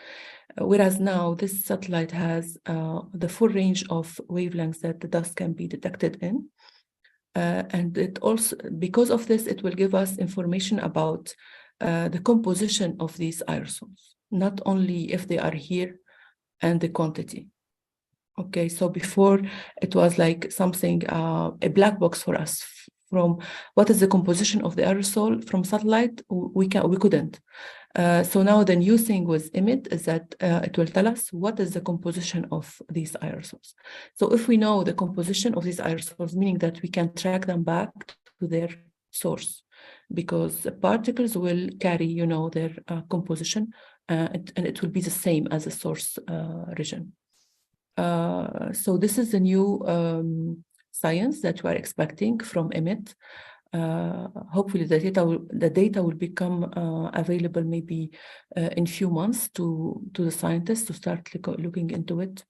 whereas now this satellite has the full range of wavelengths that the dust can be detected in, and it also, because of this, it will give us information about the composition of these aerosols, not only if they are here and the quantity. Okay, so before it was like something, a black box for us. From what is the composition of the aerosol from satellite, we couldn't. So now the new thing with EMIT is that it will tell us what is the composition of these aerosols. So if we know the composition of these aerosols, meaning that we can track them back to their source, because the particles will carry, their composition, and it will be the same as the source region. So this is the new science that we're expecting from EMIT. Hopefully the data will become available maybe in few months to the scientists to start looking into it.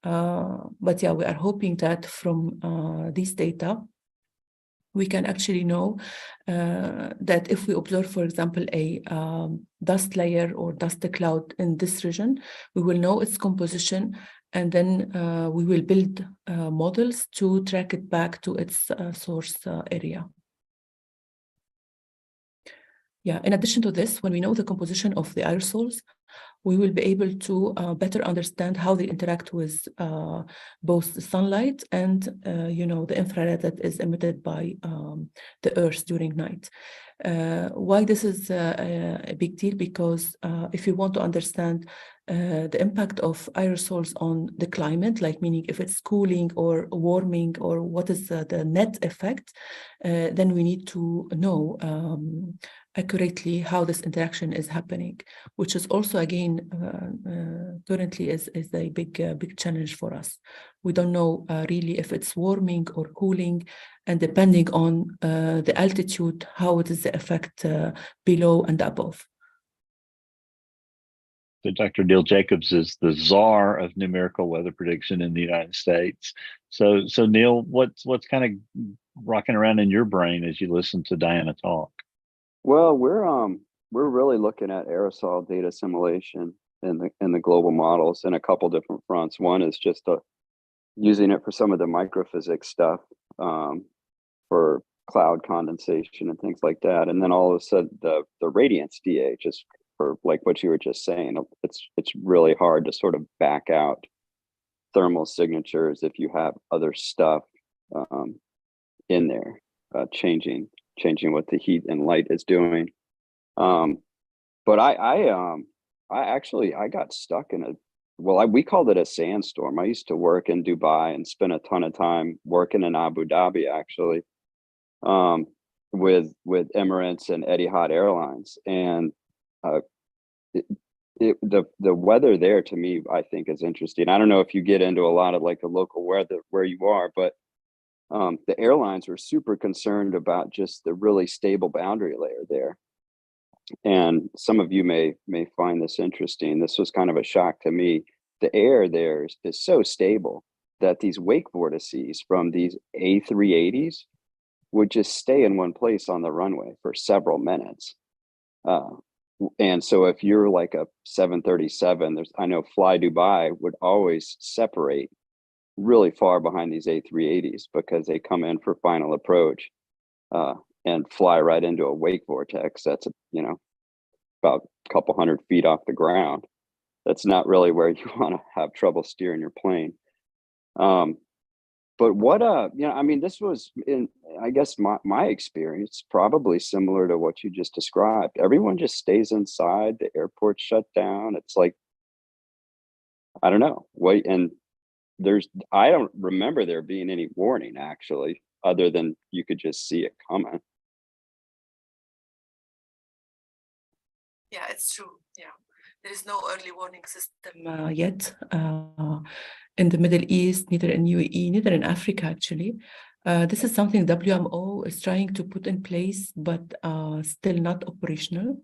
But yeah, we are hoping that from these data, we can actually know that if we observe, for example, a dust layer or dust cloud in this region, we will know its composition, and then we will build models to track it back to its source area. Yeah, in addition to this, when we know the composition of the aerosols, we will be able to better understand how they interact with both the sunlight and the infrared that is emitted by the Earth during night. Why this is a big deal? Because if you want to understand the impact of aerosols on the climate, like meaning if it's cooling or warming or what is the net effect, then we need to know accurately how this interaction is happening, which is also again currently is a big challenge for us. We don't know really if it's warming or cooling, and depending on the altitude, how it is the effect below and above. So Dr. Neil Jacobs is the czar of numerical weather prediction in the United States. So Neil, what's kind of rocking around in your brain as you listen to Diana talk? Well, we're really looking at aerosol data assimilation in the global models in a couple different fronts. One is just using it for some of the microphysics stuff, for cloud condensation and things like that. And then all of a sudden the radiance DA, just for like what you were just saying, it's really hard to sort of back out thermal signatures if you have other stuff in there changing what the heat and light is doing. But I got stuck in we called it a sandstorm. I used to work in Dubai and spend a ton of time working in Abu Dhabi, actually, with Emirates and Etihad Airlines. And the weather there, to me, I think is interesting. I don't know if you get into a lot of like the local weather where you are, but the airlines were super concerned about just the really stable boundary layer there. And some of you may find this interesting. This was kind of a shock to me. The air there is so stable that these wake vortices from these A380s would just stay in one place on the runway for several minutes. And so if you're like a 737, I know Fly Dubai would always separate really far behind these A380s because they come in for final approach. and fly right into a wake vortex that's, about a couple 100 feet off the ground. That's not really where you want to have trouble steering your plane. But what, this was I guess my experience, probably similar to what you just described. Everyone just stays inside, the airport's shut down. It's like, I don't know. And I don't remember there being any warning actually, other than you could just see it coming. Yeah, it's true. Yeah, there is no early warning system yet in the Middle East, neither in UAE, neither in Africa, actually. This is something WMO is trying to put in place, but still not operational.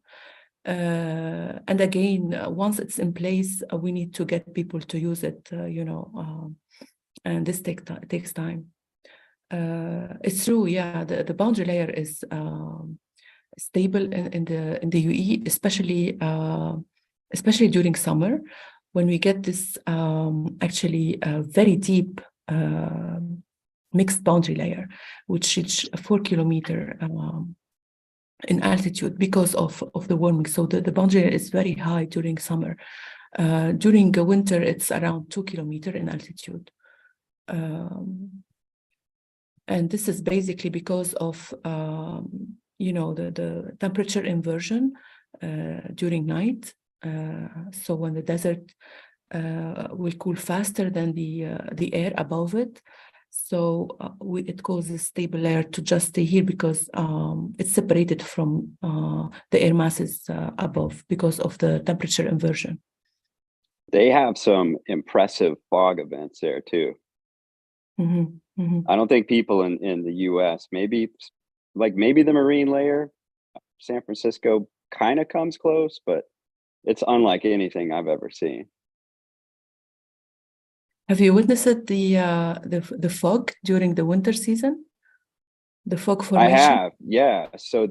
And again, once it's in place, we need to get people to use it, and this takes time. It's true, yeah, the boundary layer is stable in the UAE, especially during summer, when we get this actually very deep mixed boundary layer, which reach 4 kilometers in altitude because of the warming. So the boundary layer is very high during summer. During the winter, it's around 2 kilometers in altitude. And this is basically because of the temperature inversion during night. So when the desert will cool faster than the air above it, so it causes stable layer to just stay here because it's separated from the air masses above because of the temperature inversion. They have some impressive fog events there too. Mm-hmm, mm-hmm. I don't think people in the US, maybe the marine layer, San Francisco kind of comes close, but it's unlike anything I've ever seen. Have you witnessed the fog during the winter season? The fog formation? I have, yeah. So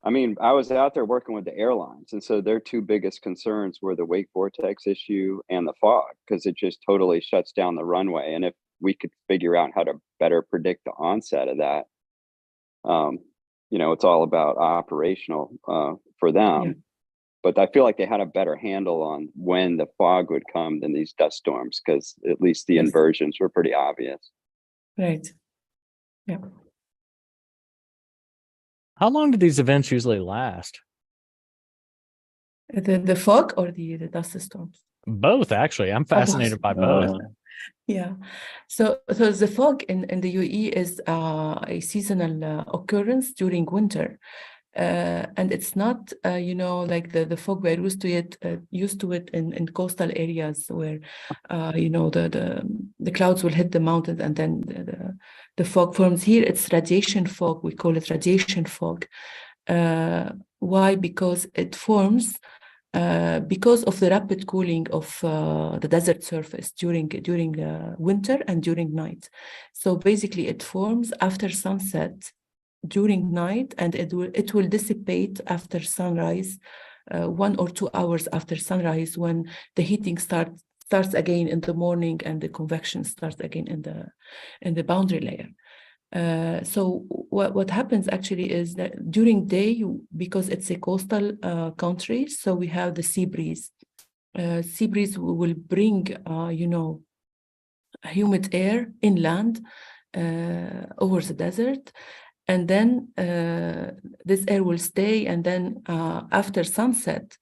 I was out there working with the airlines, and so their two biggest concerns were the wake vortex issue and the fog, because it just totally shuts down the runway. And if we could figure out how to better predict the onset of that, it's all about operational for them. Yeah. But I feel like they had a better handle on when the fog would come than these dust storms, because at least the inversions were pretty obvious. Right. Yeah. How long do these events usually last? The fog or the dust storms? Both, actually. I'm fascinated by both. Yeah. So the fog in the UAE is a seasonal occurrence during winter. And it's not, like the fog we're used to it in coastal areas where, the clouds will hit the mountains and then the fog forms. Here, it's radiation fog. We call it radiation fog. Why? Because it forms because of the rapid cooling of the desert surface during winter and during night. So basically, it forms after sunset during night, and it will dissipate after sunrise, 1 or 2 hours after sunrise, when the heating starts again in the morning and the convection starts again in the boundary layer. So what happens actually is that during day, because it's a coastal country, so we have the sea breeze. Sea breeze will bring humid air inland over the desert. And then this air will stay, and then after sunset,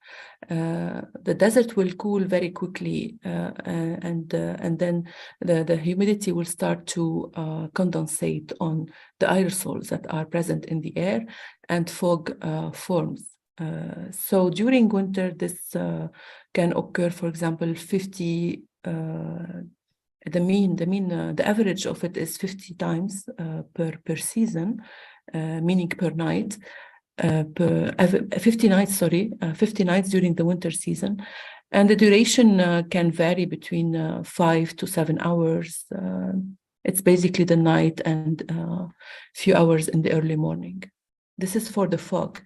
the desert will cool very quickly, and then the humidity will start to condensate on the aerosols that are present in the air, and fog forms. So during winter, this can occur, for example, 50. The average of it is 50 times per season, meaning per night, 50 nights, 50 nights during the winter season. And the duration can vary between 5 to 7 hours. It's basically the night and a few hours in the early morning. This is for the fog.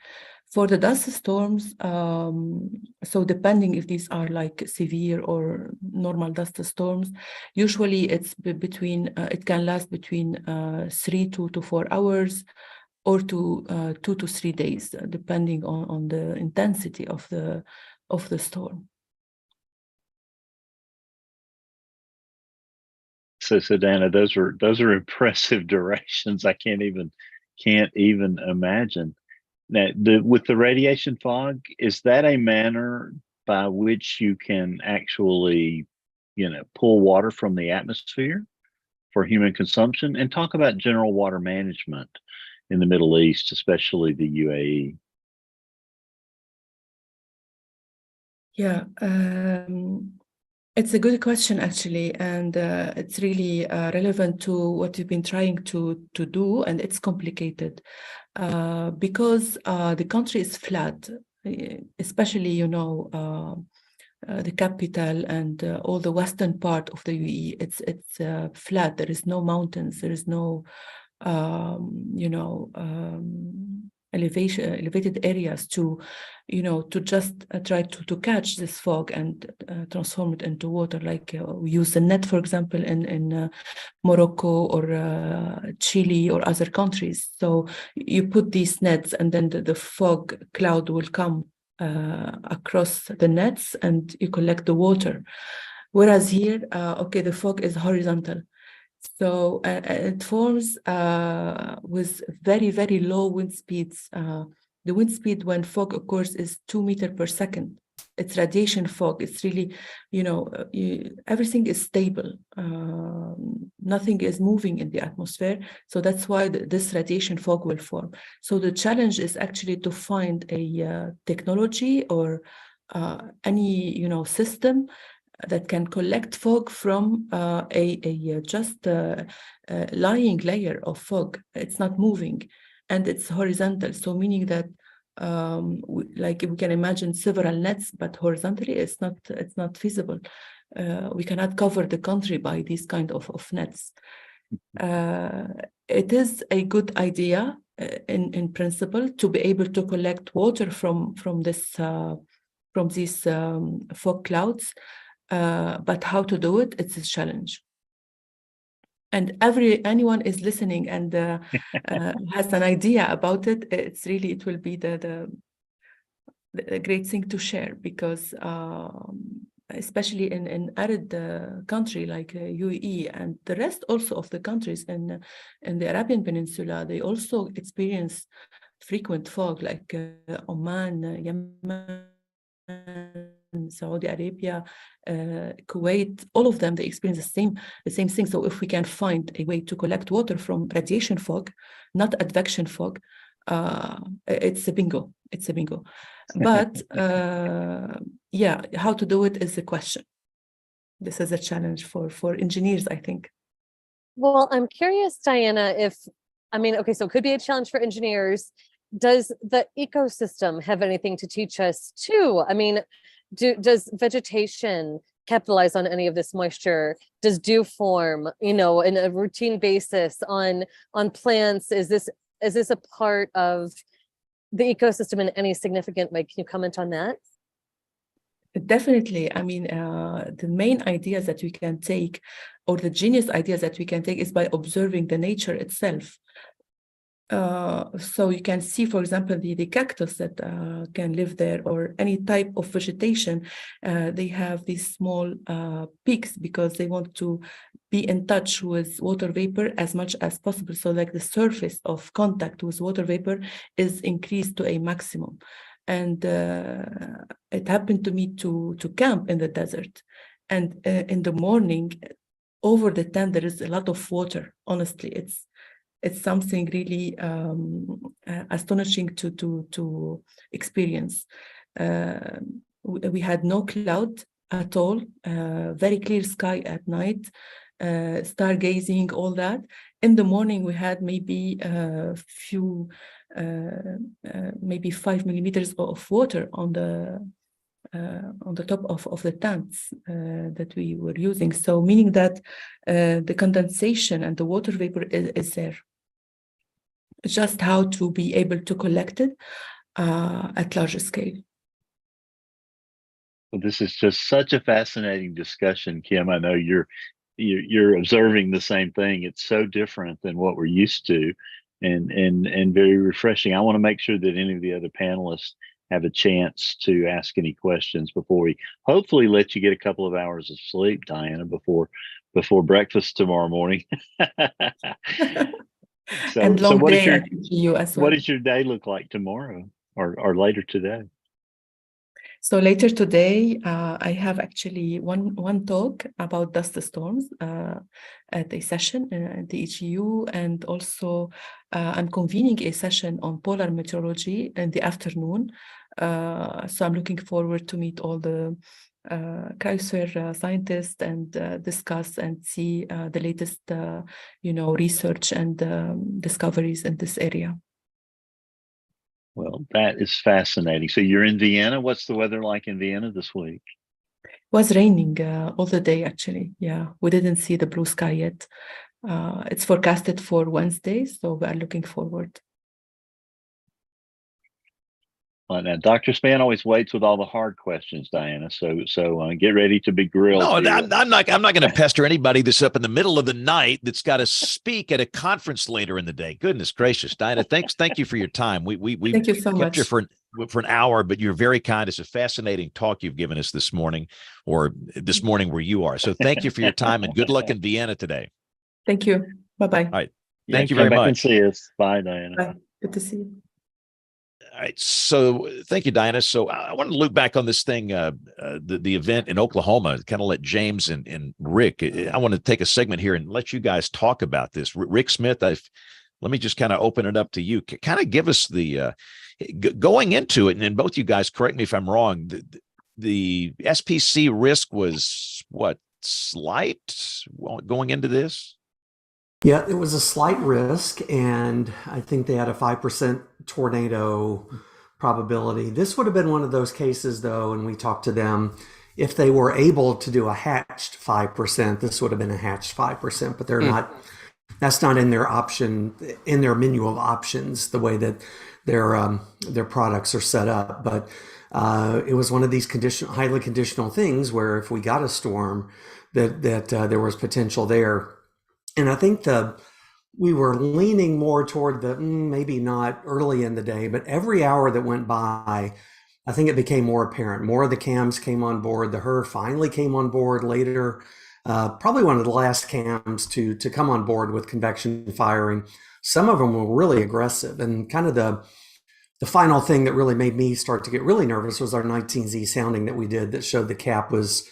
For the dust storms, so depending if these are like severe or normal dust storms, usually it's it can last between 3 to 4 hours. or to 2 to 3 days, depending on the intensity of the storm. So Dana, those are impressive directions. I can't even imagine. Now, with the radiation fog, is that a manner by which you can actually, pull water from the atmosphere for human consumption? And talk about general water management in the Middle East, especially the UAE. Yeah, it's a good question, actually, and it's really relevant to what we've been trying to do, and it's complicated because the country is flat, especially, the capital and all the western part of the UAE. It's flat. There is no mountains. There is no, elevated areas to just try to catch this fog and transform it into water, like we use the net, for example, in Morocco or Chile or other countries. So you put these nets, and then the fog cloud will come across the nets, and you collect the water. Whereas here, the fog is horizontal. So it forms with very, very low wind speeds. The wind speed when fog occurs is 2 meters per second. It's radiation fog. It's really, everything is stable. Nothing is moving in the atmosphere. So that's why this radiation fog will form. So the challenge is actually to find a technology or any, system that can collect fog from a just lying layer of fog. It's not moving, and it's horizontal. So meaning that, like we can imagine several nets, but horizontally, it's not feasible. We cannot cover the country by these kind of nets. It is a good idea in principle to be able to collect water from these fog clouds. But how to do it, it's a challenge. And anyone is listening and has an idea about it, it will be the great thing to share, because especially in arid country like UAE and the rest also of the countries in the Arabian Peninsula, they also experience frequent fog, like Oman, Yemen, Saudi Arabia, Kuwait, all of them, they experience the same thing. So if we can find a way to collect water from radiation fog, not advection fog, it's a bingo. But how to do it is the question. This is a challenge for engineers, I think. Well, I'm curious, Diana, so it could be a challenge for engineers. Does the ecosystem have anything to teach us too? Does vegetation capitalize on any of this moisture? Does dew form, in a routine basis on plants? Is this a part of the ecosystem in any significant way? Can you comment on that? Definitely. The main ideas that we can take, or the genius ideas that we can take, is by observing the nature itself. So you can see, for example, the cactus that can live there, or any type of vegetation. They have these small peaks because they want to be in touch with water vapor as much as possible. So like the surface of contact with water vapor is increased to a maximum. And it happened to me to camp in the desert. And in the morning, over the tent, there is a lot of water. Honestly, it's something really astonishing to experience. We had no cloud at all, very clear sky at night, stargazing, all that. In the morning, we had maybe a few, maybe 5 millimeters of water on the top of the tents that we were using. So meaning that the condensation and the water vapor is there. Just how to be able to collect it at larger scale. Well, this is just such a fascinating discussion, Kim. I know you're observing the same thing. It's so different than what we're used to. and very refreshing. I want to make sure that any of the other panelists have a chance to ask any questions before we hopefully let you get a couple of hours of sleep, Diana, before breakfast tomorrow morning. And long day at you as well. What does your day look like tomorrow or later today? So later today, I have actually one talk about dust storms at a session at the EGU, and also I'm convening a session on polar meteorology in the afternoon. So I'm looking forward to meet all the cryosphere scientists and discuss and see the latest, research and discoveries in this area. Well, that is fascinating. So you're in Vienna. What's the weather like in Vienna this week? It was raining all the day, actually. Yeah, we didn't see the blue sky yet. It's forecasted for Wednesday, so we are looking forward. Well, now, Dr. Span always waits with all the hard questions, Diana. So get ready to be grilled. No, I'm not going to pester anybody that's up in the middle of the night that's got to speak at a conference later in the day. Goodness gracious, Diana, thank you for your time. We thank you so much. You for an hour, but you're very kind. It's a fascinating talk you've given us this morning, or this morning where you are. So thank you for your time, and good luck in Vienna today. Thank you. Bye-bye. All right. Thank you very much. And see us. Bye, Diana. Bye. Good to see you. All right. So thank you, Diana. So I want to loop back on this thing, the event in Oklahoma, kind of let James and Rick, I want to take a segment here and let you guys talk about this. Rick Smith, let me just kind of open it up to you. Kind of give us the, going into it, and both you guys, correct me if I'm wrong, the SPC risk was what, slight going into this? Yeah, it was a slight risk, and I think they had a 5% tornado probability. This would have been one of those cases, though, and we talked to them, if they were able to do a hatched 5%, this would have been a hatched 5%, but they're not. That's not in their menu of options, the way that their products are set up. But it was one of these highly conditional things where if we got a storm, that there was potential there. And I think we were leaning more toward the maybe not early in the day, but every hour that went by, I think it became more apparent. More of the cams came on board. The HER finally came on board later, probably one of the last cams to come on board with convection firing. Some of them were really aggressive, and kind of the final thing that really made me start to get really nervous was our 19Z sounding that we did that showed the cap was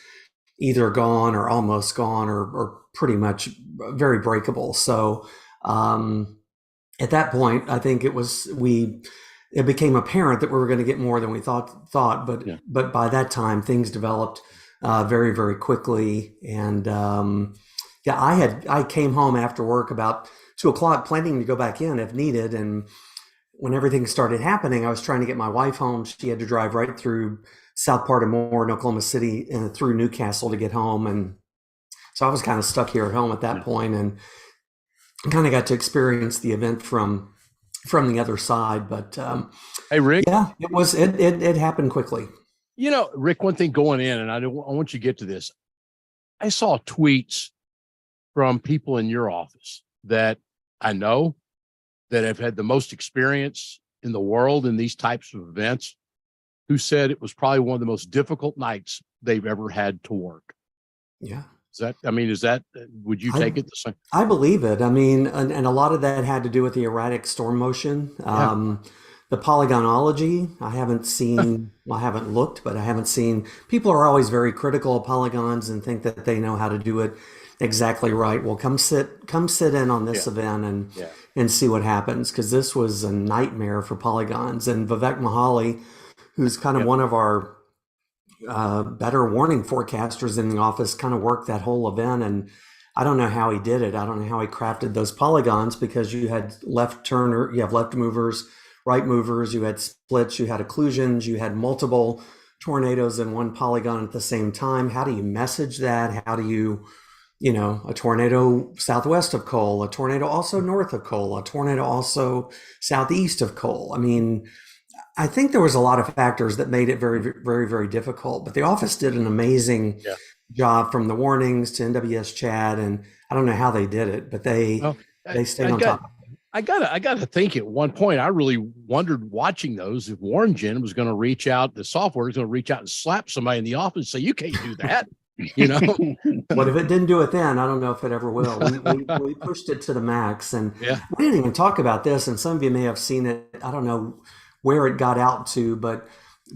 either gone or almost gone or pretty much very breakable. So at that point, I think it became apparent that we were going to get more than we thought. But by that time, things developed very, very quickly. And I came home after work about 2:00, planning to go back in if needed. And when everything started happening, I was trying to get my wife home. She had to drive right through south part of Moore in Oklahoma City and through Newcastle to get home. And so I was kind of stuck here at home at that point, and kind of got to experience the event from the other side. But hey, Rick, yeah, it happened quickly. Rick, one thing going in, and I want you to get to this. I saw tweets from people in your office that I know that have had the most experience in the world in these types of events, who said it was probably one of the most difficult nights they've ever had to work. Yeah. Would you take it the same? I believe it. I mean, and a lot of that had to do with the erratic storm motion. The polygonology, I haven't looked, but I haven't seen. People are always very critical of polygons and think that they know how to do it exactly right. Well, come sit in on this event and see what happens, because this was a nightmare for polygons. And Vivek Mahali, who's kind of one of our better warning forecasters in the office, kind of worked that whole event. And I don't know how he did it. I don't know how he crafted those polygons, because you have left movers, right movers, you had splits, you had occlusions, you had multiple tornadoes in one polygon at the same time. How do you message that? How do you, a tornado southwest of Cole, a tornado also north of Cole, a tornado also southeast of Cole? I mean, I think there was a lot of factors that made it very, very, very difficult, but the office did an amazing job, from the warnings to NWS Chad, and I don't know how they did it, but they stayed on top. I gotta think at one point, I really wondered watching those if Warringen was going to reach out, the software was going to reach out and slap somebody in the office and say, you can't do that. What if it didn't do it then? I don't know if it ever will. We pushed it to the max, and we didn't even talk about this. And some of you may have seen it. I don't know where it got out to, but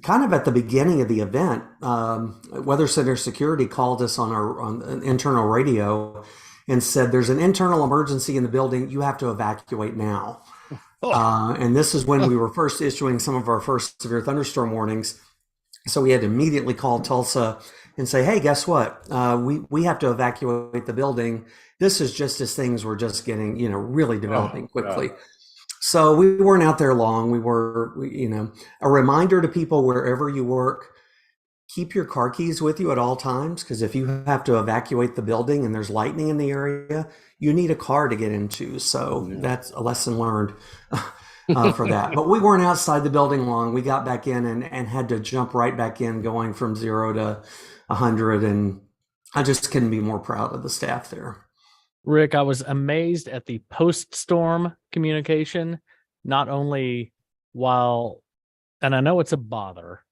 kind of at the beginning of the event, Weather Center Security called us on an internal radio and said, there's an internal emergency in the building. You have to evacuate now. And this is when we were first issuing some of our first severe thunderstorm warnings. So we had to immediately call Tulsa and say, hey, guess what? We have to evacuate the building. This is just as things were just getting, really developing quickly. God. So we weren't out there long. We were, a reminder to people wherever you work, keep your car keys with you at all times, because if you have to evacuate the building and there's lightning in the area, you need a car to get into. So that's a lesson learned for that. But we weren't outside the building long. We got back in and had to jump right back in, going from 0 to 100. And I just couldn't be more proud of the staff there. Rick, I was amazed at the post-storm communication, not only and I know it's a bother,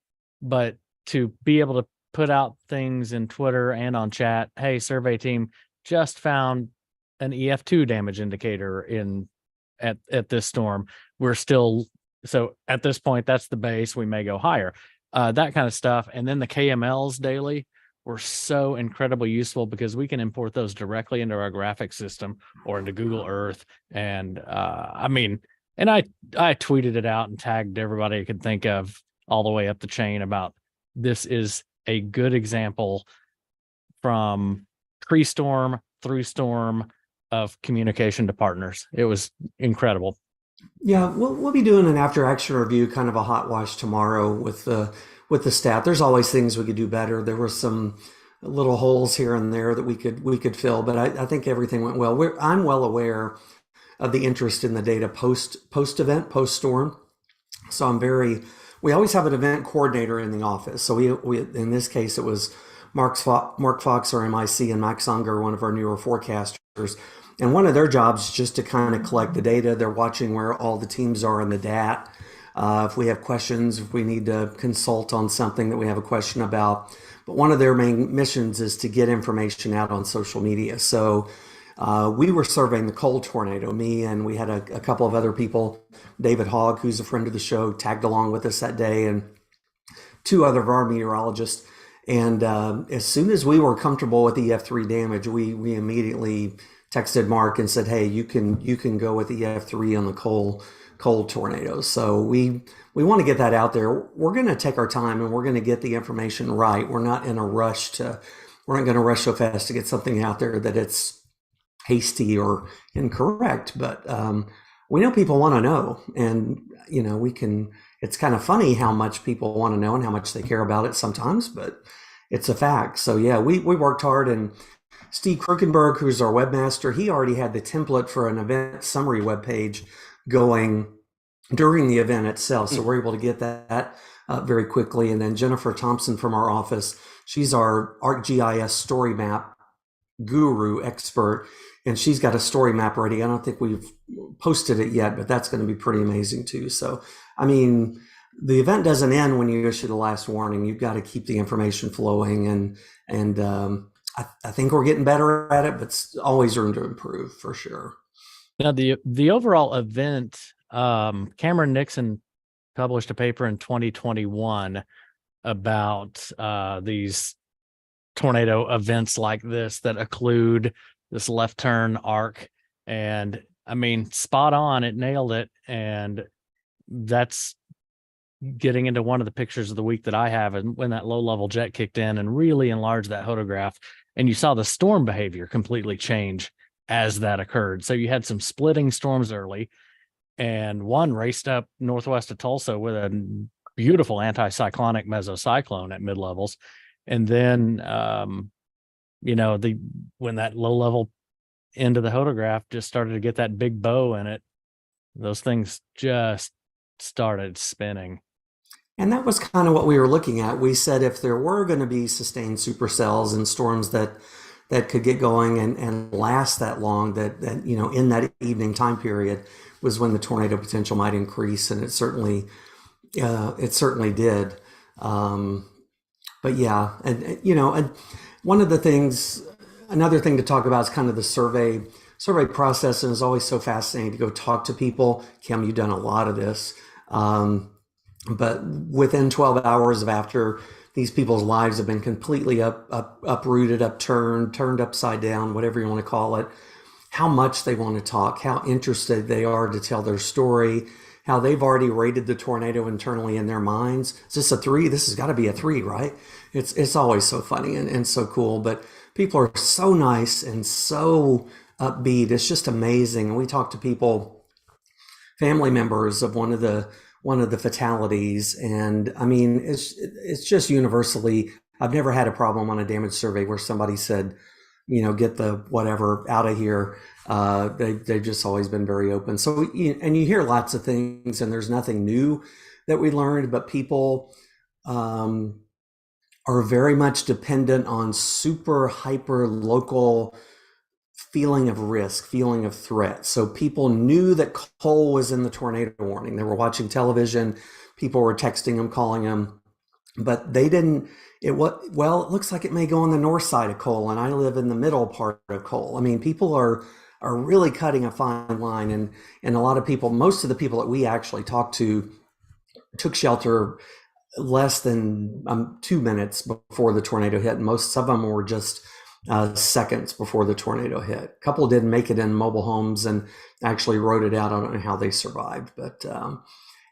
but to be able to put out things in Twitter and on chat, hey, survey team just found an EF2 damage indicator at this storm. We're still, so at this point, that's the base. We may go higher, that kind of stuff. And then the KMLs daily were so incredibly useful because we can import those directly into our graphics system or into Google Earth. And I tweeted it out and tagged everybody I could think of all the way up the chain about this is a good example from pre-storm through storm of communication to partners. It was incredible. Yeah, we'll be doing an after action review, kind of a hot wash tomorrow with the staff. There's always things we could do better. There were some little holes here and there that we could fill, but I think everything went well. I'm well aware of the interest in the data post event, post storm. So we always have an event coordinator in the office. So we in this case, it was Mark Fox, our MIC, and Max Unger, one of our newer forecasters. And one of their jobs is just to kind of collect the data. They're watching where all the teams are in the DAT. If we have questions, if we need to consult on something that we have a question about. But one of their main missions is to get information out on social media. So we were surveying the cold tornado, me and we had a couple of other people. David Hogg, who's a friend of the show, tagged along with us that day, and 2 other of our meteorologists. And as soon as we were comfortable with EF3 damage, we immediately texted Mark and said, hey, you can go with EF3 on the cold tornadoes. So we want to get that out there. We're going to take our time and we're going to get the information right. We're not in a rush we're not going to rush so fast to get something out there that it's hasty or incorrect, but we know people want to know, and it's kind of funny how much people want to know and how much they care about it sometimes, but it's a fact. So yeah, we worked hard, and Steve Krukenberg, who's our webmaster, he already had the template for an event summary webpage going during the event itself. So we're able to get that very quickly. And then Jennifer Thompson from our office, she's our ArcGIS story map guru expert, and she's got a story map ready. I don't think we've posted it yet, but that's going to be pretty amazing too. So, I mean, the event doesn't end when you issue the last warning. You've got to keep the information flowing, and I think we're getting better at it, but it's always room to improve for sure. Now, the overall event, Cameron Nixon published a paper in 2021 about these tornado events like this that occlude this left turn arc. And I mean, spot on, it nailed it. And that's getting into one of the pictures of the week that I have, and when that low level jet kicked in and really enlarged that photograph, and you saw the storm behavior completely change as that occurred. So you had some splitting storms early, and one raced up northwest of Tulsa with a beautiful anticyclonic mesocyclone at mid levels. And then, when that low level end of the photograph just started to get that big bow in it, those things just started spinning. And that was kind of what we were looking at. We said if there were going to be sustained supercells and storms that that could get going and last that long, that in that evening time period was when the tornado potential might increase, and it certainly did. But yeah, and one of the things, another thing to talk about is kind of the survey process, and it's always so fascinating to go talk to people. Kim, you've done a lot of this, but within 12 hours of after these people's lives have been completely uprooted, upturned, turned upside down, whatever you want to call it, how much they want to talk, how interested they are to tell their story, how they've already rated the tornado internally in their minds. Is this a 3? This has got to be a 3, right? It's always so funny and so cool. But people are so nice and so upbeat. It's just amazing. And we talk to people, family members of one of the fatalities, and I mean, it's just universally. I've never had a problem on a damage survey where somebody said, get the whatever out of here. They've just always been very open. So, and you hear lots of things, and there's nothing new that we learned, but people are very much dependent on super hyper local feeling of risk, feeling of threat. So people knew that Cole was in the tornado warning. They were watching television. People were texting them, calling them, but they didn't. It looks like it may go on the north side of Cole, and I live in the middle part of Cole. I mean, people are really cutting a fine line, and a lot of people, most of the people that we actually talked to, took shelter less than 2 minutes before the tornado hit. And some of them were just seconds before the tornado hit. A couple didn't make it in mobile homes and actually wrote it out. I don't know how they survived, but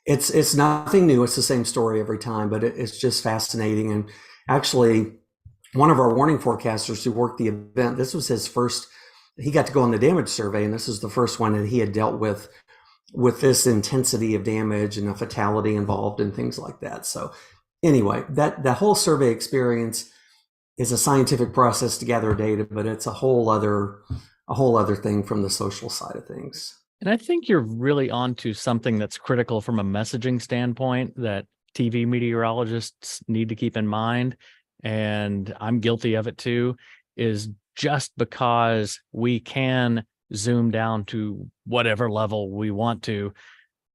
it's nothing new. It's the same story every time, but it's just fascinating. And actually, one of our warning forecasters who worked the event, this was his first, he got to go on the damage survey, and this is the first one that he had dealt with this intensity of damage and a fatality involved and things like that. So anyway, that whole survey experience is a scientific process to gather data, but it's a whole other thing from the social side of things. And I think you're really onto something that's critical from a messaging standpoint that TV meteorologists need to keep in mind, and I'm guilty of it too, is just because we can zoom down to whatever level we want to,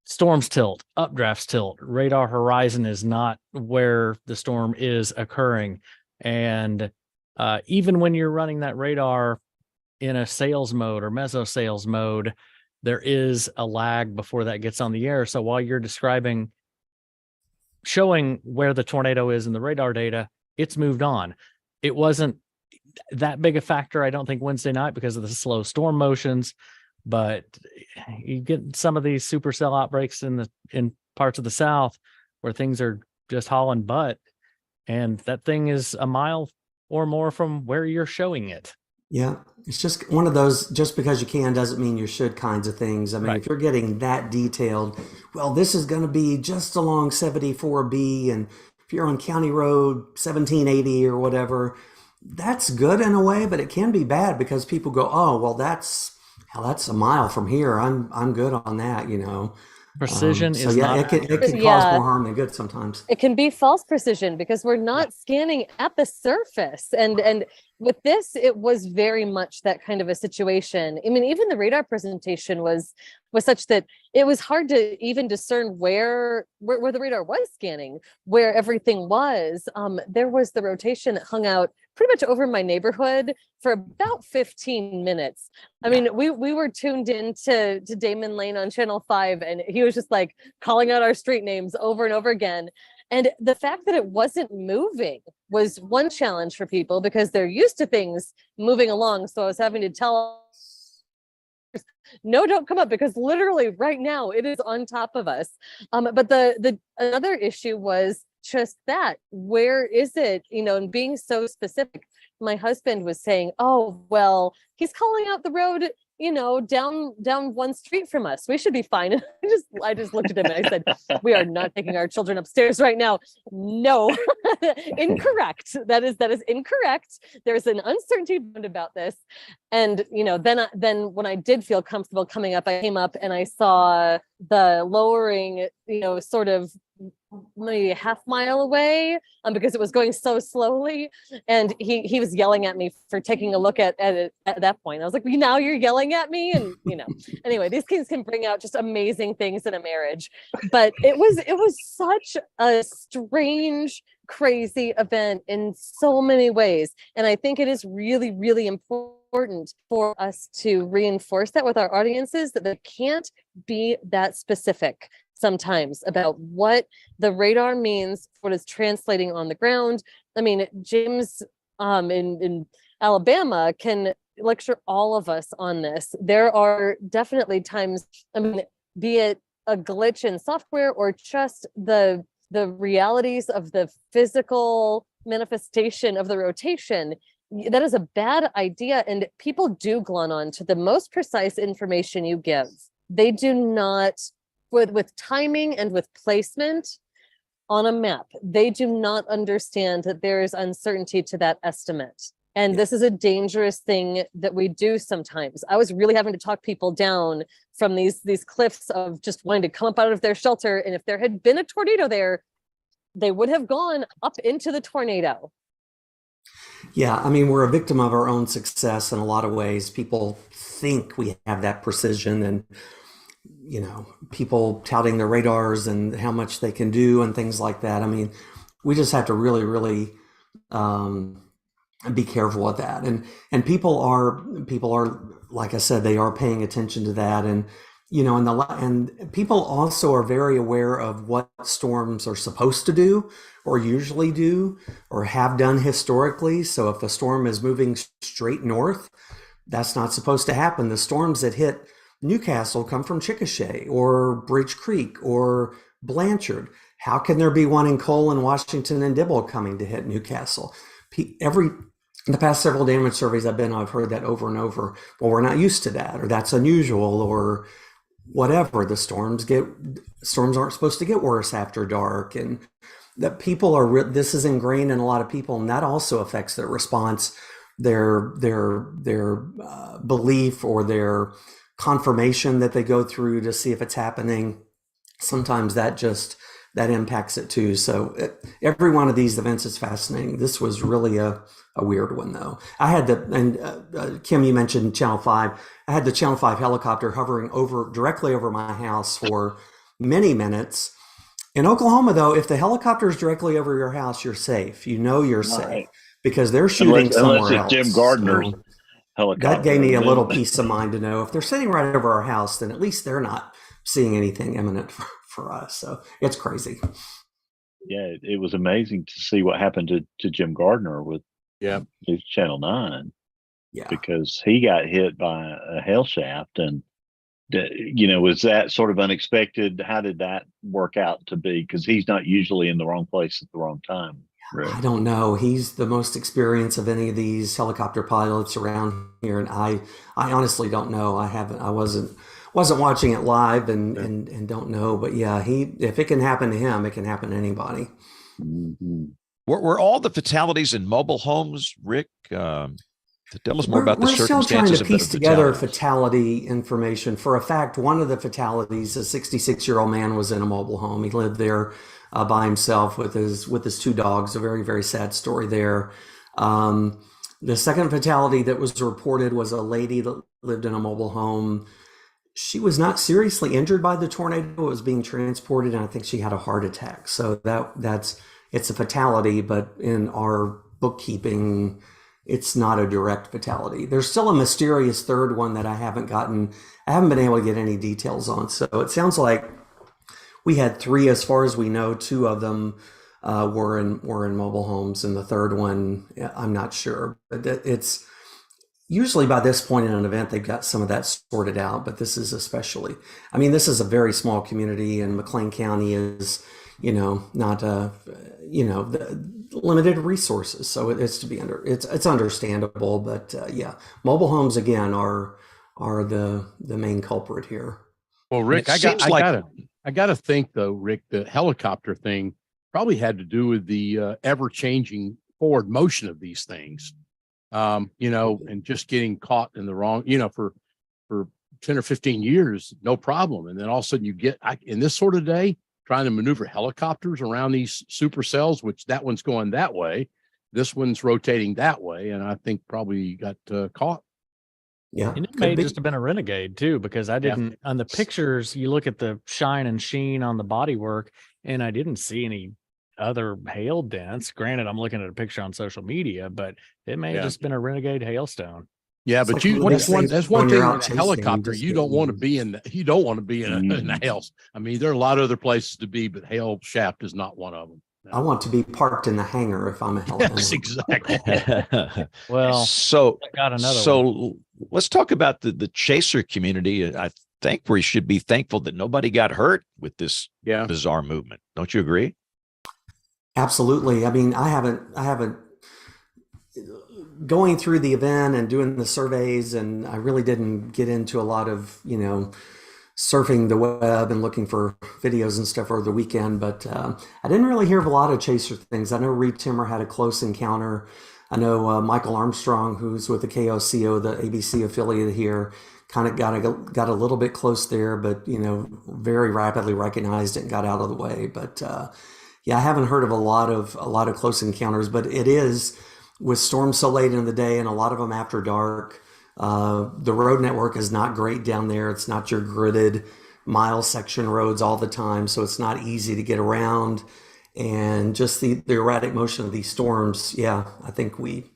storms tilt, updrafts tilt, radar horizon is not where the storm is occurring. And even when you're running that radar in a sales mode or meso sales mode, there is a lag before that gets on the air. So while you're showing where the tornado is in the radar data, it's moved on. It wasn't that big a factor, I don't think, Wednesday night because of the slow storm motions, but you get some of these supercell outbreaks in parts of the South where things are just hauling butt, and that thing is a mile or more from where you're showing it. Yeah, it's just one of those, just because you can doesn't mean you should kinds of things. I mean, right. If you're getting that detailed, well, this is going to be just along 74B, and if you're on County Road 1780 or whatever, that's good in a way, but it can be bad because people go, oh, well, that's a mile from here. I'm good on that, Precision so is yeah, not. it can cause more harm than good sometimes. It can be false precision because we're not scanning at the surface, and with this, it was very much that kind of a situation. I mean, even the radar presentation was such that it was hard to even discern where the radar was scanning, where everything was. There was the rotation that hung out pretty much over my neighborhood for about 15 minutes. I mean, we were tuned in to Damon Lane on Channel 5, and he was just like calling out our street names over and over again. And the fact that it wasn't moving was one challenge for people because they're used to things moving along. So I was having to tell, no, don't come up, because literally right now it is on top of us. But the another issue was just that, where is it, and being so specific. My husband was saying, oh, well, he's calling out the road, down one street from us. We should be fine. And I just looked at him and I said, we are not taking our children upstairs right now. No, incorrect. That is incorrect. There's an uncertainty about this. And, then when I did feel comfortable coming up, I came up and I saw the lowering, sort of maybe a half mile away because it was going so slowly. And he was yelling at me for taking a look at it at that point. I was like, now you're yelling at me. And, anyway, these kids can bring out just amazing things in a marriage. But it was such a strange, crazy event in so many ways. And I think it is really, really important for us to reinforce that with our audiences, that they can't be that specific sometimes about what the radar means, what is translating on the ground. I mean, James in Alabama can lecture all of us on this. There are definitely times, be it a glitch in software or just the realities of the physical manifestation of the rotation, that is a bad idea. And people do glom on to the most precise information you give. They do not, with timing and with placement on a map, they do not understand that there is uncertainty to that estimate. And this is a dangerous thing that we do sometimes. I was really having to talk people down from these cliffs of just wanting to come up out of their shelter. And if there had been a tornado there, they would have gone up into the tornado. Yeah, we're a victim of our own success in a lot of ways. People think we have that precision, and people touting their radars and how much they can do and things like that. We just have to really, really be careful with that. And people are, like I said, they are paying attention to that. And and people also are very aware of what storms are supposed to do or usually do or have done historically. So if a storm is moving straight north, that's not supposed to happen. The storms that hit Newcastle come from Chickasha or Bridge Creek or Blanchard. How can there be one in Cole and Washington and Dibble coming to hit Newcastle? In the past several damage surveys I've been on, I've heard that over and over. Well, we're not used to that, or that's unusual, or whatever. The storms aren't supposed to get worse after dark, and that people are. This is ingrained in a lot of people, and that also affects their response, their belief, or their confirmation that they go through to see if it's happening. Sometimes that impacts it too. So every one of these events is fascinating. This was really a weird one, though. I had Kim, you mentioned Channel 5. I had the Channel 5 helicopter hovering directly over my house for many minutes. In Oklahoma, though, if the helicopter is directly over your house, you're safe. You're safe because they're shooting somewhere else. Jim Gardner's helicopter. That gave me a little peace of mind to know if they're sitting right over our house, then at least they're not seeing anything imminent for us. So it's crazy. Yeah, it was amazing to see what happened to Jim Gardner with his Channel 9. Yeah, because he got hit by a hail shaft, and was that sort of unexpected? How did that work out to be? Because he's not usually in the wrong place at the wrong time. Right? I don't know. He's the most experienced of any of these helicopter pilots around here, and I honestly don't know. I wasn't watching it live and don't know. But yeah, if it can happen to him, it can happen to anybody. Mm-hmm. Were all the fatalities in mobile homes, Rick? Tell us more about the circumstances. We're still trying to piece together fatalities. Fatality information. For a fact, one of the fatalities, a 66-year-old man was in a mobile home. He lived there by himself with his two dogs. A very, very sad story there. The second fatality that was reported was a lady that lived in a mobile home. She was not seriously injured by the tornado. It was being transported, and I think she had a heart attack. So it's a fatality, but in our bookkeeping, it's not a direct fatality. There's still a mysterious third one that I haven't been able to get any details on. So it sounds like we had 3, as far as we know. 2 of them were in mobile homes, and the third one, I'm not sure. But it's usually by this point in an event, they've got some of that sorted out. But this is especially, this is a very small community, and McLean County is, not limited resources, so it's understandable. But mobile homes again are the main culprit here. Well, Rick, I gotta think though, Rick, the helicopter thing probably had to do with the ever-changing forward motion of these things, and just getting caught in the wrong, for 10 or 15 years, no problem, and then all of a sudden you get in this sort of day. trying to maneuver helicopters around these supercells, which that one's going that way. This one's rotating that way. And I think probably got caught. Yeah. And it may just have been a renegade too, because I didn't, on the pictures, you look at the shine and sheen on the bodywork, and I didn't see any other hail dents. Granted, I'm looking at a picture on social media, but it may have just been a renegade hailstone. Yeah, It's but like that's one thing in a chasing, helicopter. just You don't want to be in you don't want to be in a hail. I mean, there are a lot of other places to be, but hail shaft is not one of them. I want to be parked in the hangar if I'm a helicopter. Yes, exactly. Well, so I got another one. Let's talk about the chaser community. I think we should be thankful that nobody got hurt with this bizarre movement. Don't you agree? Absolutely. I mean, I haven't going through the event and doing the surveys, and I really didn't get into a lot of, surfing the web and looking for videos and stuff over the weekend, but I didn't really hear of a lot of chaser things. I know Reed Timmer had a close encounter. I know Michael Armstrong, who's with the KOCO, the ABC affiliate here, kind of got a little bit close there, but very rapidly recognized it and got out of the way. But I haven't heard of a lot of close encounters, but it is with storms so late in the day and a lot of them after dark. The road network is not great down there. It's not your gridded mile section roads all the time, so it's not easy to get around. And just the erratic motion of these storms, I think we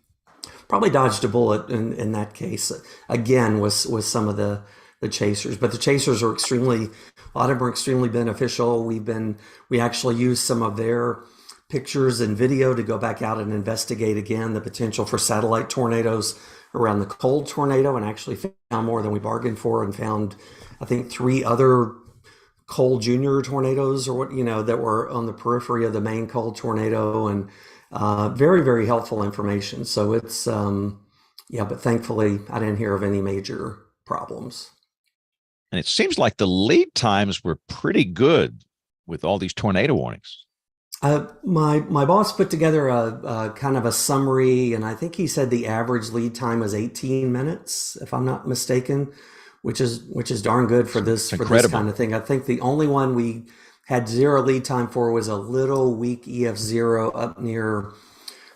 probably dodged a bullet in that case. Again, with some of the chasers, but the chasers are a lot of them are extremely beneficial. We actually used some of their pictures and video to go back out and investigate again the potential for satellite tornadoes around the cold tornado, and actually found more than we bargained for, and found, I think, 3 other cold junior tornadoes that were on the periphery of the main cold tornado, and very, very helpful information. So it's, but thankfully I didn't hear of any major problems. And it seems like the lead times were pretty good with all these tornado warnings. My boss put together a kind of a summary, and I think he said the average lead time was 18 minutes, if I'm not mistaken, which is darn good for this kind of thing. I think the only one we had 0 lead time for was a little weak EF0 up near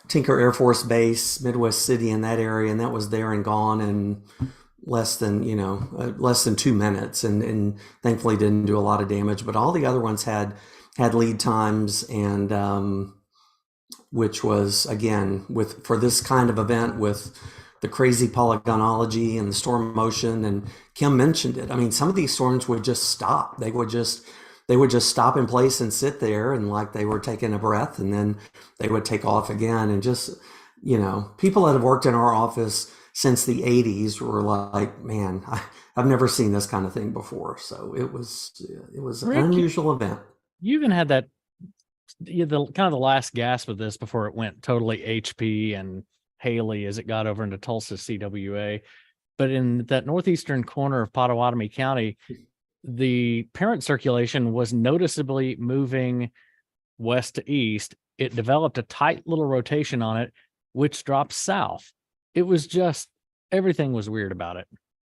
Tinker Air Force Base, Midwest City, in that area, and that was there and gone in less than 2 minutes, and thankfully didn't do a lot of damage. But all the other ones had lead times, and which was, again, for this kind of event with the crazy polygonology and the storm motion, and Kim mentioned it. I mean, some of these storms would just stop. They would just stop in place and sit there, and like they were taking a breath, and then they would take off again. And just, people that have worked in our office since the 80s were like, man, I've never seen this kind of thing before. So it was an unusual event. You even had the kind of the last gasp of this before it went totally HP and Haley as it got over into Tulsa CWA. But in that northeastern corner of Pottawatomie County, the parent circulation was noticeably moving west to east. It developed a tight little rotation on it, which dropped south. It was just, everything was weird about it.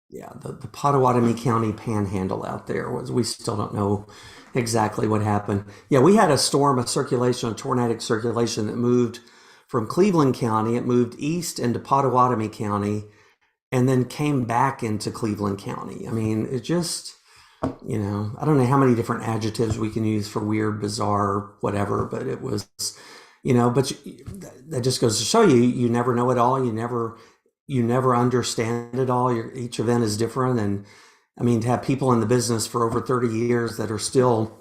Yeah, the Pottawatomie County panhandle out there we still don't know exactly what happened. Yeah, we had a tornadic circulation that moved from Cleveland County. It moved east into Pottawatomie County and then came back into Cleveland County. I mean, it just, I don't know how many different adjectives we can use for weird, bizarre, whatever, but it was, but that just goes to show you never know it all. You never understand it all. Each event is different. And I mean, to have people in the business for over 30 years that are still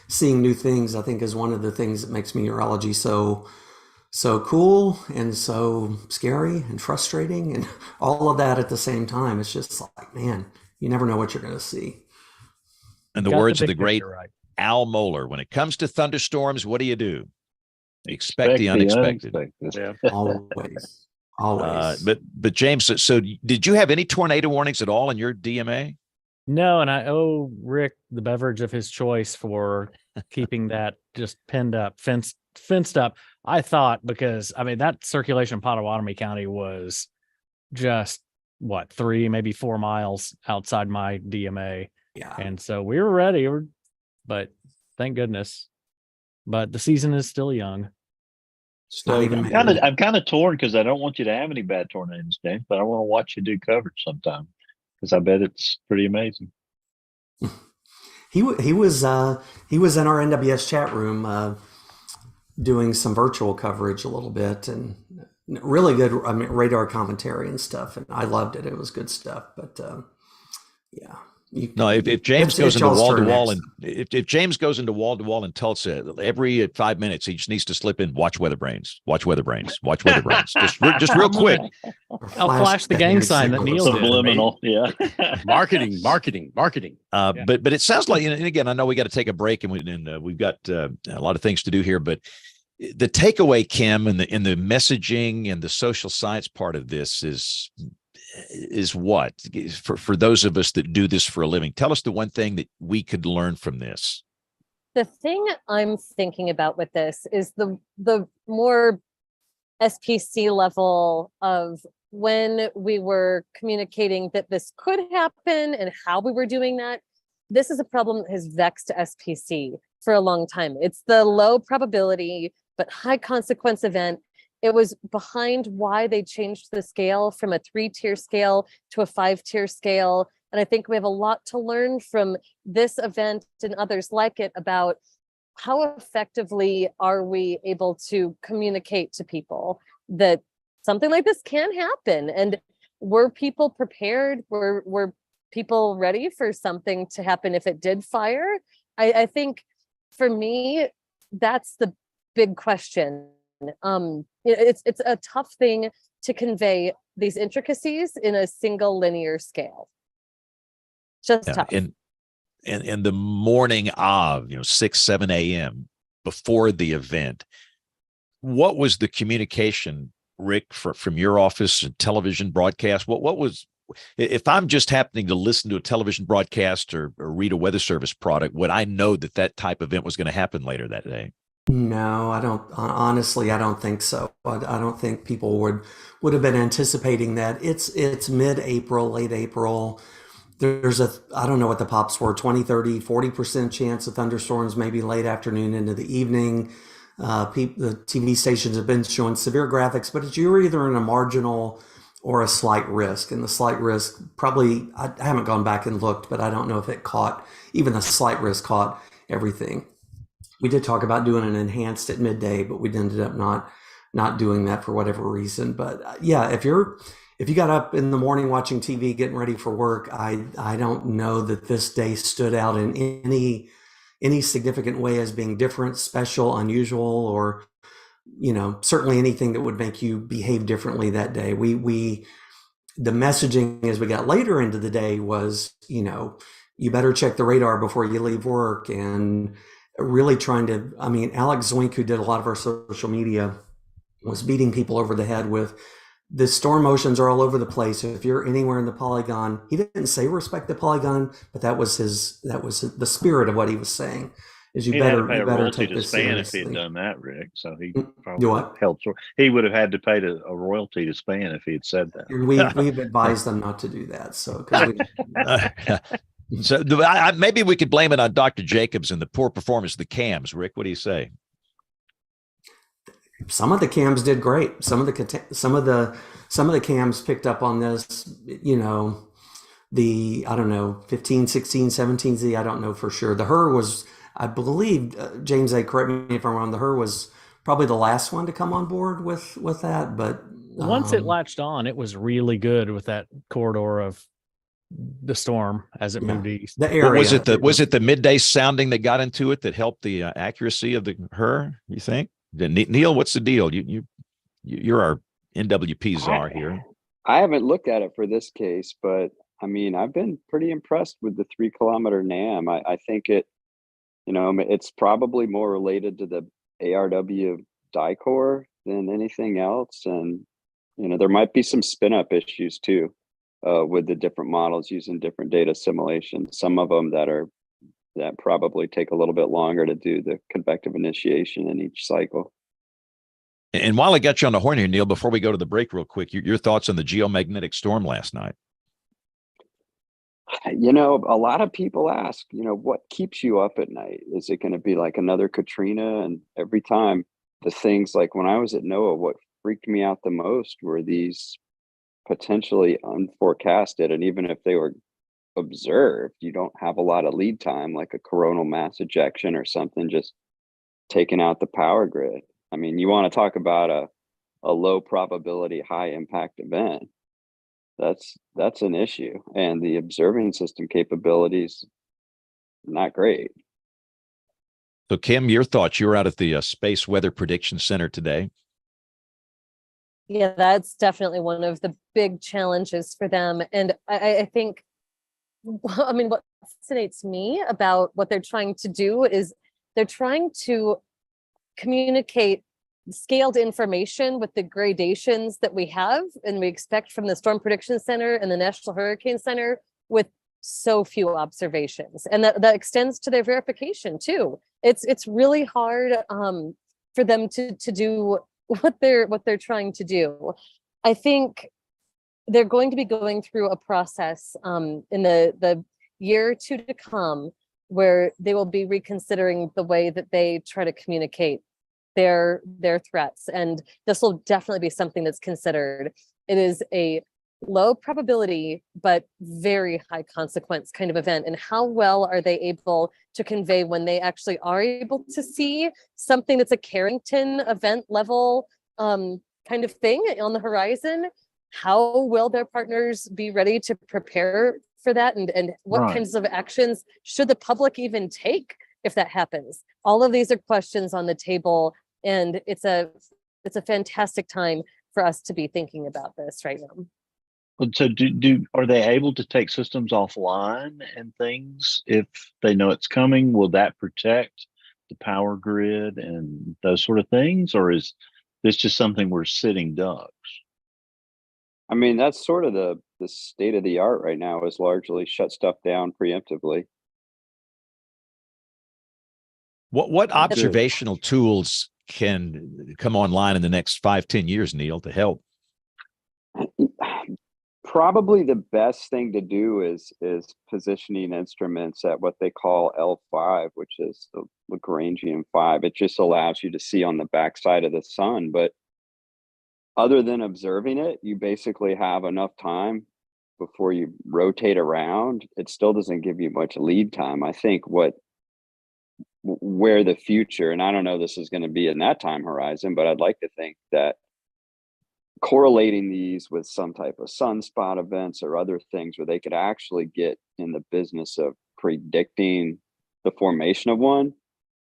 seeing new things, I think is one of the things that makes meteorology so cool and so scary and frustrating and all of that at the same time. It's just like, man, you never know what you're going to see. And the words of the great Al Mohler, when it comes to thunderstorms, what do? Expect the unexpected. Yeah. Always. But James, so did you have any tornado warnings at all in your DMA? No, and I owe Rick the beverage of his choice for keeping that just pinned up, fenced up. I thought, because I mean that circulation in Pottawatomie County was just 3, maybe 4 miles outside my DMA. Yeah. And so we were ready, but thank goodness. But the season is still young. So I'm kind of torn because I don't want you to have any bad tornadoes, James, but I want to watch you do coverage sometime because I bet it's pretty amazing. He was in our NWS chat room doing some virtual coverage a little bit, and really good radar commentary and stuff. And I loved it. It was good stuff. But yeah. If James goes into wall to wall, and if James goes into wall to wall and Tulsa every 5 minutes, he just needs to slip in, watch WeatherBrains, watch WeatherBrains, watch WeatherBrains, just real quick. I'll flash the gang sign that Neil did. Subliminal, yeah. marketing. But it sounds like, and again, I know we got to take a break, and we've got a lot of things to do here, but the takeaway, Kim, in the messaging and the social science part of this is what for those of us that do this for a living. Tell us the one thing that we could learn from this. The thing I'm thinking about with this is the more SPC level of when we were communicating that this could happen and how we were doing that. This is a problem that has vexed SPC for a long time. It's the low probability but high consequence event. It was behind why they changed the scale from a 3-tier scale to a 5-tier scale. And I think we have a lot to learn from this event and others like it about how effectively are we able to communicate to people that something like this can happen. And were people prepared? Were people ready for something to happen if it did fire? I think for me, that's the big question. It's a tough thing to convey these intricacies in a single linear scale. Just tough. And the morning of 6, 7 a.m. before the event, what was the communication, Rick, from your office and television broadcast? What was, if I'm just happening to listen to a television broadcast or read a weather service product, would I know that type of event was going to happen later that day? No, I don't. Honestly, I don't think so. I don't think people would have been anticipating that. It's mid-April, late April. There's I don't know what the pops were, 20, 30, 40% chance of thunderstorms, maybe late afternoon into the evening. The TV stations have been showing severe graphics, but you're either in a marginal or a slight risk. And the slight risk probably, I haven't gone back and looked, but I don't know if it caught, even the slight risk caught everything. We did talk about doing an enhanced at midday, but we ended up not doing that for whatever reason. But yeah, if you got up in the morning watching TV, getting ready for work, I don't know that this day stood out in any significant way as being different, special, unusual, or certainly anything that would make you behave differently that day. The messaging as we got later into the day was, you better check the radar before you leave work, and really trying to, Alex Zwink, who did a lot of our social media, was beating people over the head with the storm motions are all over the place. If you're anywhere in the polygon, he didn't say respect the polygon, but that was the spirit of what he was saying. Is you better take this seriously. If he had done that, Rick. So he probably held short. He would have had to pay a royalty to Span if he had said that. And we've advised them not to do that. So So maybe we could blame it on Dr. Jacobs and the poor performance of the cams. Rick, what do you say? Some of the cams did great. Some of the cams picked up on this. The 15, 16, 17Z. I don't know for sure. The HER was, I believe, James A. correct me if I'm wrong. The HER was probably the last one to come on board with that. But once it latched on, it was really good with that corridor of the storm as it moved east. The area. Was it the midday sounding that got into it that helped the accuracy of the HER? You think? Neil, what's the deal? You're our NWP czar here. I haven't looked at it for this case, but I've been pretty impressed with the 3-kilometer NAM. I think it's probably more related to the ARW DICOR than anything else, and there might be some spin up issues too. With the different models using different data simulations, some of them that probably take a little bit longer to do the convective initiation in each cycle. And while I got you on the horn here, Neil, before we go to the break real quick, your thoughts on the geomagnetic storm last night? You know, a lot of people ask, you know, what keeps you up at night? Is it going to be like another Katrina? And every time the things like when I was at NOAA, what freaked me out the most were these potentially unforecasted, and even if they were observed, you don't have a lot of lead time, like a coronal mass ejection or something just taking out the power grid. I mean, you want to talk about a low probability, high impact event. That's an issue, and the observing system capabilities not great. So, Kim, your thoughts? You were out at the Space Weather Prediction Center today. Yeah, that's definitely one of the big challenges for them. And I think, I mean, what fascinates me about what they're trying to do is they're trying to communicate scaled information with the gradations that we have and we expect from the Storm Prediction Center and the National Hurricane Center with so few observations. And that extends to their verification too. It's really hard for them to do what they're trying to do. I think they're going to be going through a process in the year or two to come where they will be reconsidering the way that they try to communicate their threats. And this will definitely be something that's considered. It is a low probability, but very high consequence kind of event. And how well are they able to convey when they actually are able to see something that's a Carrington event level kind of thing on the horizon? How will their partners be ready to prepare for that? And what kinds of actions should the public even take if that happens? All of these are questions on the table, and it's a fantastic time for us to be thinking about this right now. So are they able to take systems offline and things if they know it's coming? Will that protect the power grid and those sort of things? Or is this just something we're sitting ducks? I mean, that's sort of the state of the art right now, is largely shut stuff down preemptively. What observational tools can come online in the next 5-10 years, Neil, to help? Probably the best thing to do is positioning instruments at what they call L5, which is the Lagrangian 5. It just allows you to see on the backside of the sun. But other than observing it, you basically have enough time before you rotate around. It still doesn't give you much lead time. I think where the future, and I don't know this is going to be in that time horizon, but I'd like to think that correlating these with some type of sunspot events or other things where they could actually get in the business of predicting the formation of one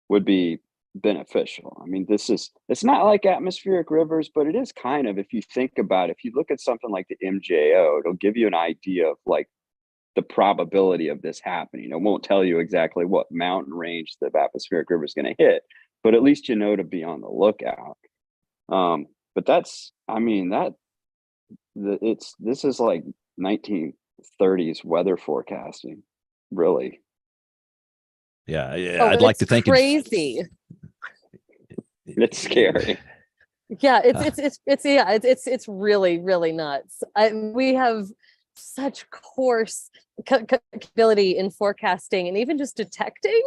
would be beneficial. I mean, it's not like atmospheric rivers, but it is kind of, if you think about it, if you look at something like the MJO, it'll give you an idea of like the probability of this happening. It won't tell you exactly what mountain range the atmospheric river is going to hit, but at least you know to be on the lookout. But this is like 1930s weather forecasting, really. Yeah, I'd like to think crazy. It's scary. Yeah, it's really, really nuts. We have such coarse capability in forecasting and even just detecting.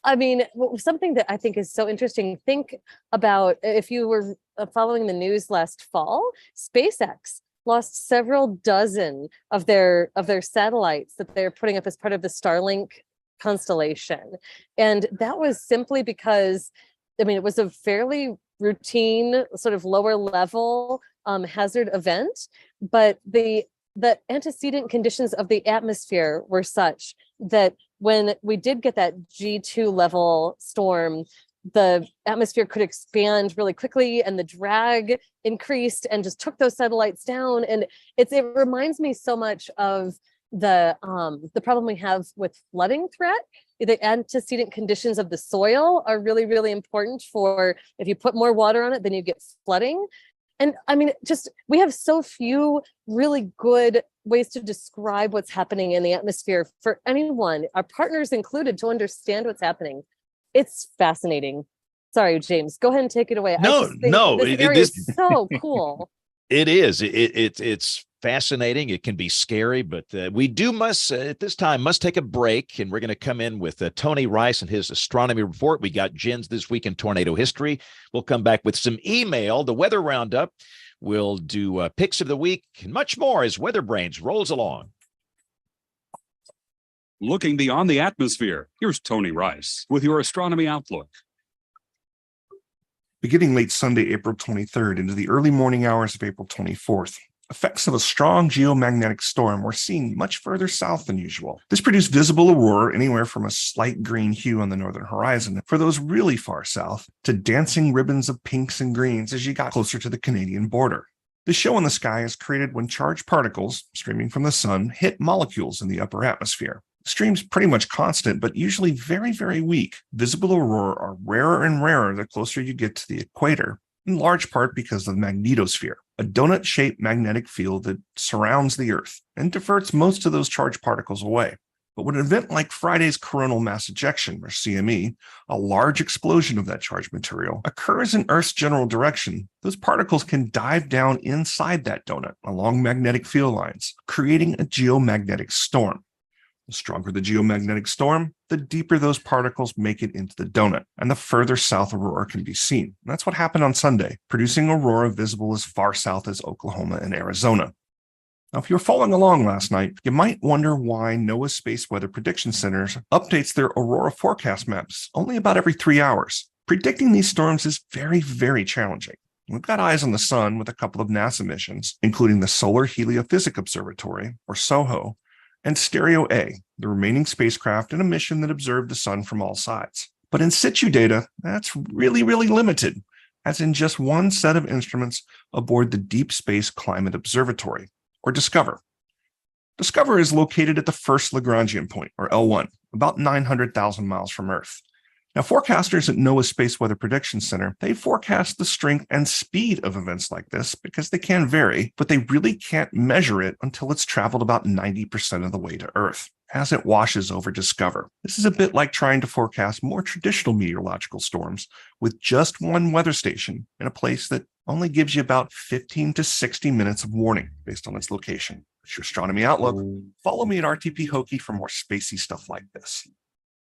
I mean, something that I think is so interesting, think about if you were following the news last fall, SpaceX lost several dozen of their satellites that they're putting up as part of the Starlink constellation. And that was simply because, I mean, it was a fairly routine sort of lower level hazard event, but the antecedent conditions of the atmosphere were such that when we did get that G2 level storm, the atmosphere could expand really quickly and the drag increased and just took those satellites down. And it reminds me so much of the problem we have with flooding threat. The antecedent conditions of the soil are really, really important for, if you put more water on it, then you get flooding. And I mean, just, we have so few really good ways to describe what's happening in the atmosphere for anyone, our partners included, to understand what's happening. It's fascinating. Sorry, James, go ahead and take it away. No, this area is so cool. It is. It's fascinating. It can be scary, but we must at this time take a break, and we're going to come in with Tony Rice and his astronomy report. We got Jen's This Week in Tornado History. We'll come back with some email, the weather roundup. We'll do picks of the week and much more as WeatherBrains rolls along. Looking beyond the atmosphere, here's Tony Rice with your astronomy outlook. Beginning late Sunday, April 23rd into the early morning hours of April 24th, effects of a strong geomagnetic storm were seen much further south than usual. This produced visible aurora anywhere from a slight green hue on the northern horizon for those really far south to dancing ribbons of pinks and greens as you got closer to the Canadian border. The show in the sky is created when charged particles streaming from the sun hit molecules in the upper atmosphere. The stream's pretty much constant, but usually very, very weak. Visible aurora are rarer and rarer the closer you get to the equator, in large part because of the magnetosphere, a donut-shaped magnetic field that surrounds the Earth and diverts most of those charged particles away. But when an event like Friday's coronal mass ejection, or CME, a large explosion of that charged material, occurs in Earth's general direction, those particles can dive down inside that donut along magnetic field lines, creating a geomagnetic storm. The stronger the geomagnetic storm, the deeper those particles make it into the donut, and the further south aurora can be seen. And that's what happened on Sunday, producing aurora visible as far south as Oklahoma and Arizona. Now, if you were following along last night, you might wonder why NOAA's Space Weather Prediction Center updates their aurora forecast maps only about every 3 hours. Predicting these storms is very, very challenging. We've got eyes on the sun with a couple of NASA missions, including the Solar Heliophysics Observatory, or SOHO, and Stereo A, the remaining spacecraft in a mission that observed the sun from all sides. But in situ data, that's really, really limited, as in just one set of instruments aboard the Deep Space Climate Observatory, or DSCOVR. DSCOVR is located at the first Lagrangian point, or L1, about 900,000 miles from Earth. Now, forecasters at NOAA's Space Weather Prediction Center, they forecast the strength and speed of events like this because they can vary, but they really can't measure it until it's traveled about 90% of the way to Earth, as it washes over DSCOVR. This is a bit like trying to forecast more traditional meteorological storms with just one weather station in a place that only gives you about 15 to 60 minutes of warning based on its location. It's your astronomy outlook. Follow me at RTP Hokie for more spacey stuff like this.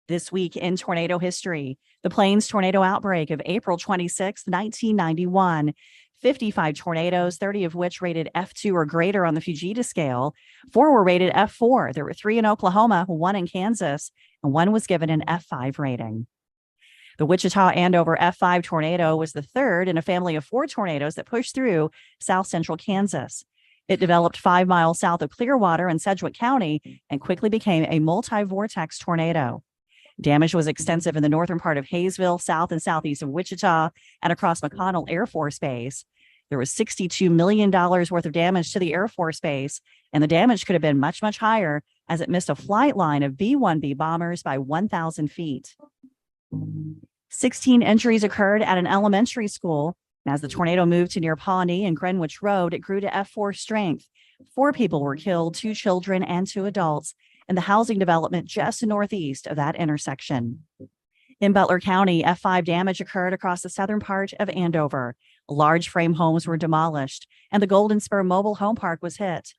This week in tornado history, the Plains tornado outbreak of April 26, 1991. 55 tornadoes, 30 of which rated F2 or greater on the Fujita scale. 4 were rated F4. There were 3 in Oklahoma, 1 in Kansas, and 1 was given an F5 rating. The Wichita-Andover F5 tornado was the third in a family of 4 tornadoes that pushed through south central Kansas. It developed 5 miles south of Clearwater in Sedgwick County and quickly became a multi-vortex tornado. Damage was extensive in the northern part of Hayesville, south and southeast of Wichita, and across McConnell Air Force Base. There was $62 million worth of damage to the Air Force Base, and the damage could have been much, much higher as it missed a flight line of B-1B bombers by 1,000 feet. 16 injuries occurred at an elementary school. As the tornado moved to near Pawnee and Greenwich Road, it grew to F4 strength. 4 people were killed, 2 children and 2 adults, in the housing development just northeast of that intersection. In Butler County, F5 damage occurred across the southern part of Andover. Large frame homes were demolished, and the Golden Spur Mobile Home Park was hit.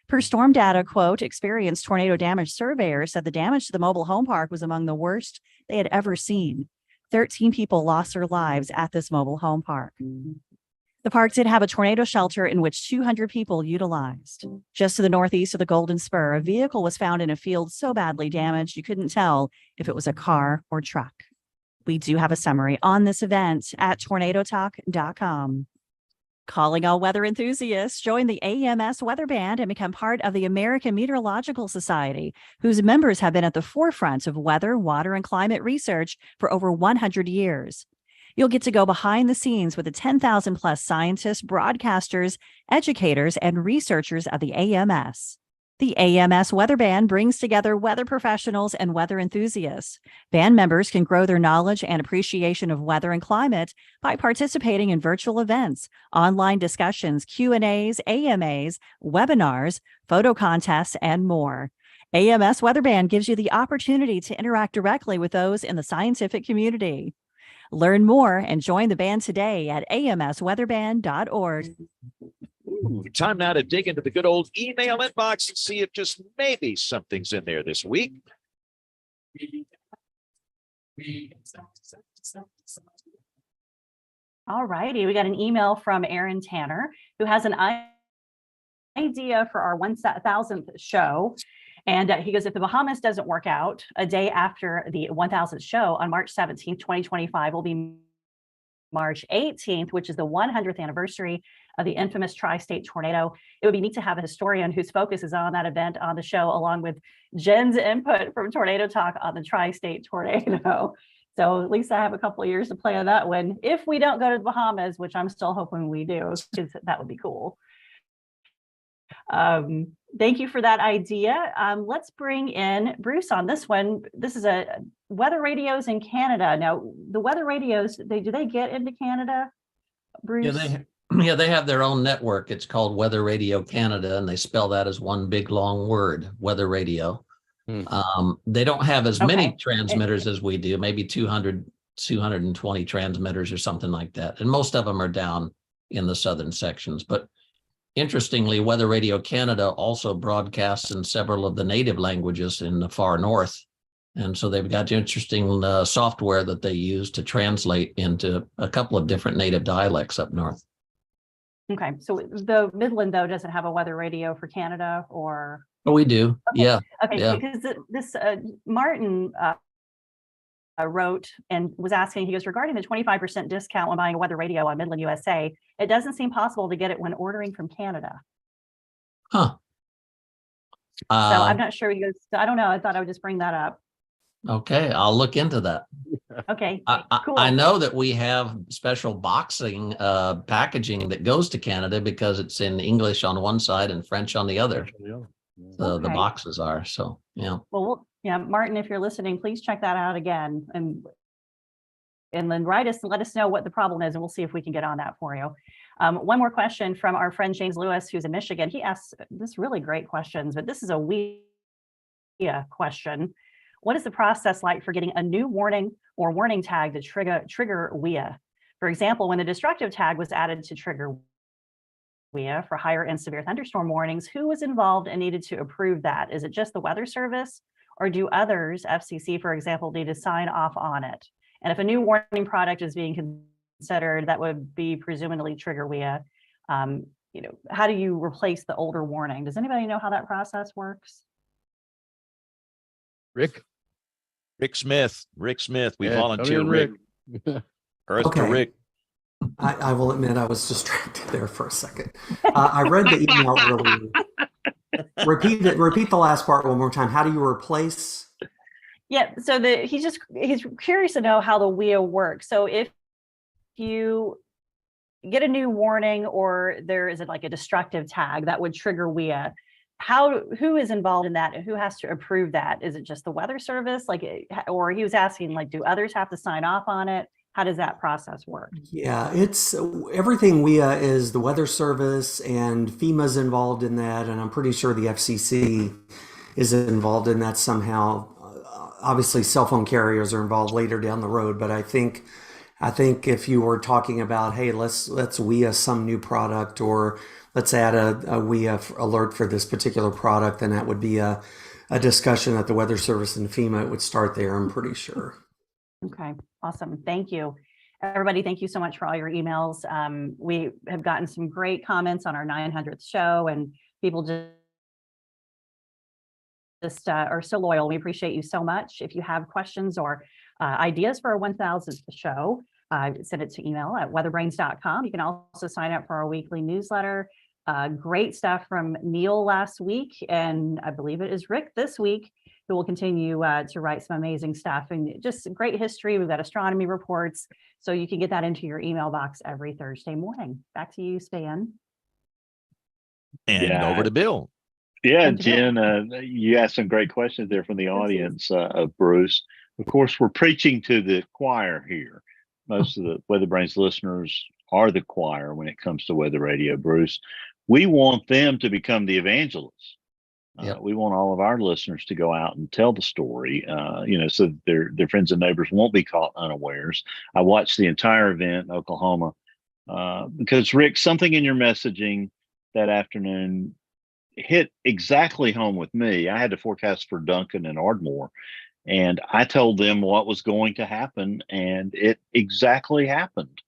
Per storm data, quote, experienced tornado damage surveyors said the damage to the mobile home park was among the worst they had ever seen. 13 people lost their lives at this mobile home park. The park did have a tornado shelter in which 200 people utilized. Just to the northeast of the Golden Spur, a vehicle was found in a field so badly damaged you couldn't tell if it was a car or truck. We do have a summary on this event at tornadotalk.com. Calling all weather enthusiasts, join the AMS Weather Band and become part of the American Meteorological Society, whose members have been at the forefront of weather, water, and climate research for over 100 years. You'll get to go behind the scenes with the 10,000 plus scientists, broadcasters, educators, and researchers of the AMS. The AMS Weather Band brings together weather professionals and weather enthusiasts. Band members can grow their knowledge and appreciation of weather and climate by participating in virtual events, online discussions, Q&As, AMAs, webinars, photo contests, and more. AMS Weather Band gives you the opportunity to interact directly with those in the scientific community. Learn more and join the band today at amsweatherband.org. Time now to dig into the good old email inbox and see if just maybe something's in there this week. All righty. We got an email from Aaron Tanner, who has an idea for our 1000th show. And he goes, if the Bahamas doesn't work out, a day after the 1000th show on March 17th, 2025 will be March 18th, which is the 100th anniversary of the infamous tri-state tornado. It would be neat to have a historian whose focus is on that event on the show, along with Jen's input from Tornado Talk on the tri-state tornado. So at least I have a couple of years to play on that one. If we don't go to the Bahamas, which I'm still hoping we do, because that would be cool. Thank you for that idea. Let's bring in Bruce on this one. This is a weather radios in Canada. Now, the weather radios, do they get into Canada, Bruce? Yeah, they have their own network. It's called Weather Radio Canada, and they spell that as one big long word, Weather Radio. They don't have as many transmitters as we do, maybe 220 transmitters or something like that. And most of them are down in the southern sections. But interestingly, Weather Radio Canada also broadcasts in several of the native languages in the far north. And so they've got interesting software that they use to translate into a couple of different native dialects up north. Okay, so the Midland, though, doesn't have a weather radio for Canada, or? Oh, we do. Okay. Yeah. Okay, yeah. because this Martin wrote and was asking, he goes, regarding the 25% discount when buying a weather radio on Midland USA, it doesn't seem possible to get it when ordering from Canada. Huh. So I'm not sure. He goes, I don't know. I thought I would just bring that up. Okay, I'll look into that. Okay, cool. I know that we have special boxing packaging that goes to Canada because it's in English on one side and French on the other. The boxes are, so yeah. Well, yeah, Martin, if you're listening, please check that out again and then write us and let us know what the problem is, and we'll see if we can get on that for you. One more question from our friend James Lewis, who's in Michigan. He asks this really great questions, but this is a WEA question. What is the process like for getting a new warning or warning tag to trigger WEA? For example, when the destructive tag was added to trigger WEA for higher and severe thunderstorm warnings, who was involved and needed to approve that? Is it just the Weather Service, or do others, FCC, for example, need to sign off on it? And if a new warning product is being considered, that would be presumably trigger WEA. How do you replace the older warning? Does anybody know how that process works? Rick Smith. We volunteer Rick. Earth to Rick. I will admit I was distracted there for a second. I read the email earlier. Repeat the last part one more time. How do you replace? Yeah, so he's curious to know how the WEA works. So if you get a new warning or there is like a destructive tag that would trigger WEA, who is involved in that and who has to approve that? Is it just the Weather Service? Or he was asking, do others have to sign off on it? How does that process work? Yeah, it's everything WEA is the Weather Service, and FEMA's involved in that, and I'm pretty sure the FCC is involved in that somehow. Obviously, cell phone carriers are involved later down the road, but I think if you were talking about, hey, let's WEA some new product, or let's add a WEA alert for this particular product, then that would be a discussion at the Weather Service and FEMA. It would start there, I'm pretty sure. Okay, awesome. Thank you. Everybody, thank you so much for all your emails. We have gotten some great comments on our 900th show, and people just are so loyal. We appreciate you so much. If you have questions or ideas for our 1000th show, send it to email at weatherbrains.com. You can also sign up for our weekly newsletter. Great stuff from Neil last week, and I believe it is Rick this week, who will continue to write some amazing stuff and just great history. We've got astronomy reports, so you can get that into your email box every Thursday morning. Back to you, Stan. And over to Bill. Yeah, Jen, you asked some great questions there from the audience of Bruce. Of course, we're preaching to the choir here. Most of the WeatherBrains listeners are the choir when it comes to weather radio, Bruce. We want them to become the evangelists. We want all of our listeners to go out and tell the story, so their friends and neighbors won't be caught unawares. I watched the entire event in Oklahoma because, Rick, something in your messaging that afternoon hit exactly home with me. I had to forecast for Duncan and Ardmore, and I told them what was going to happen, and it exactly happened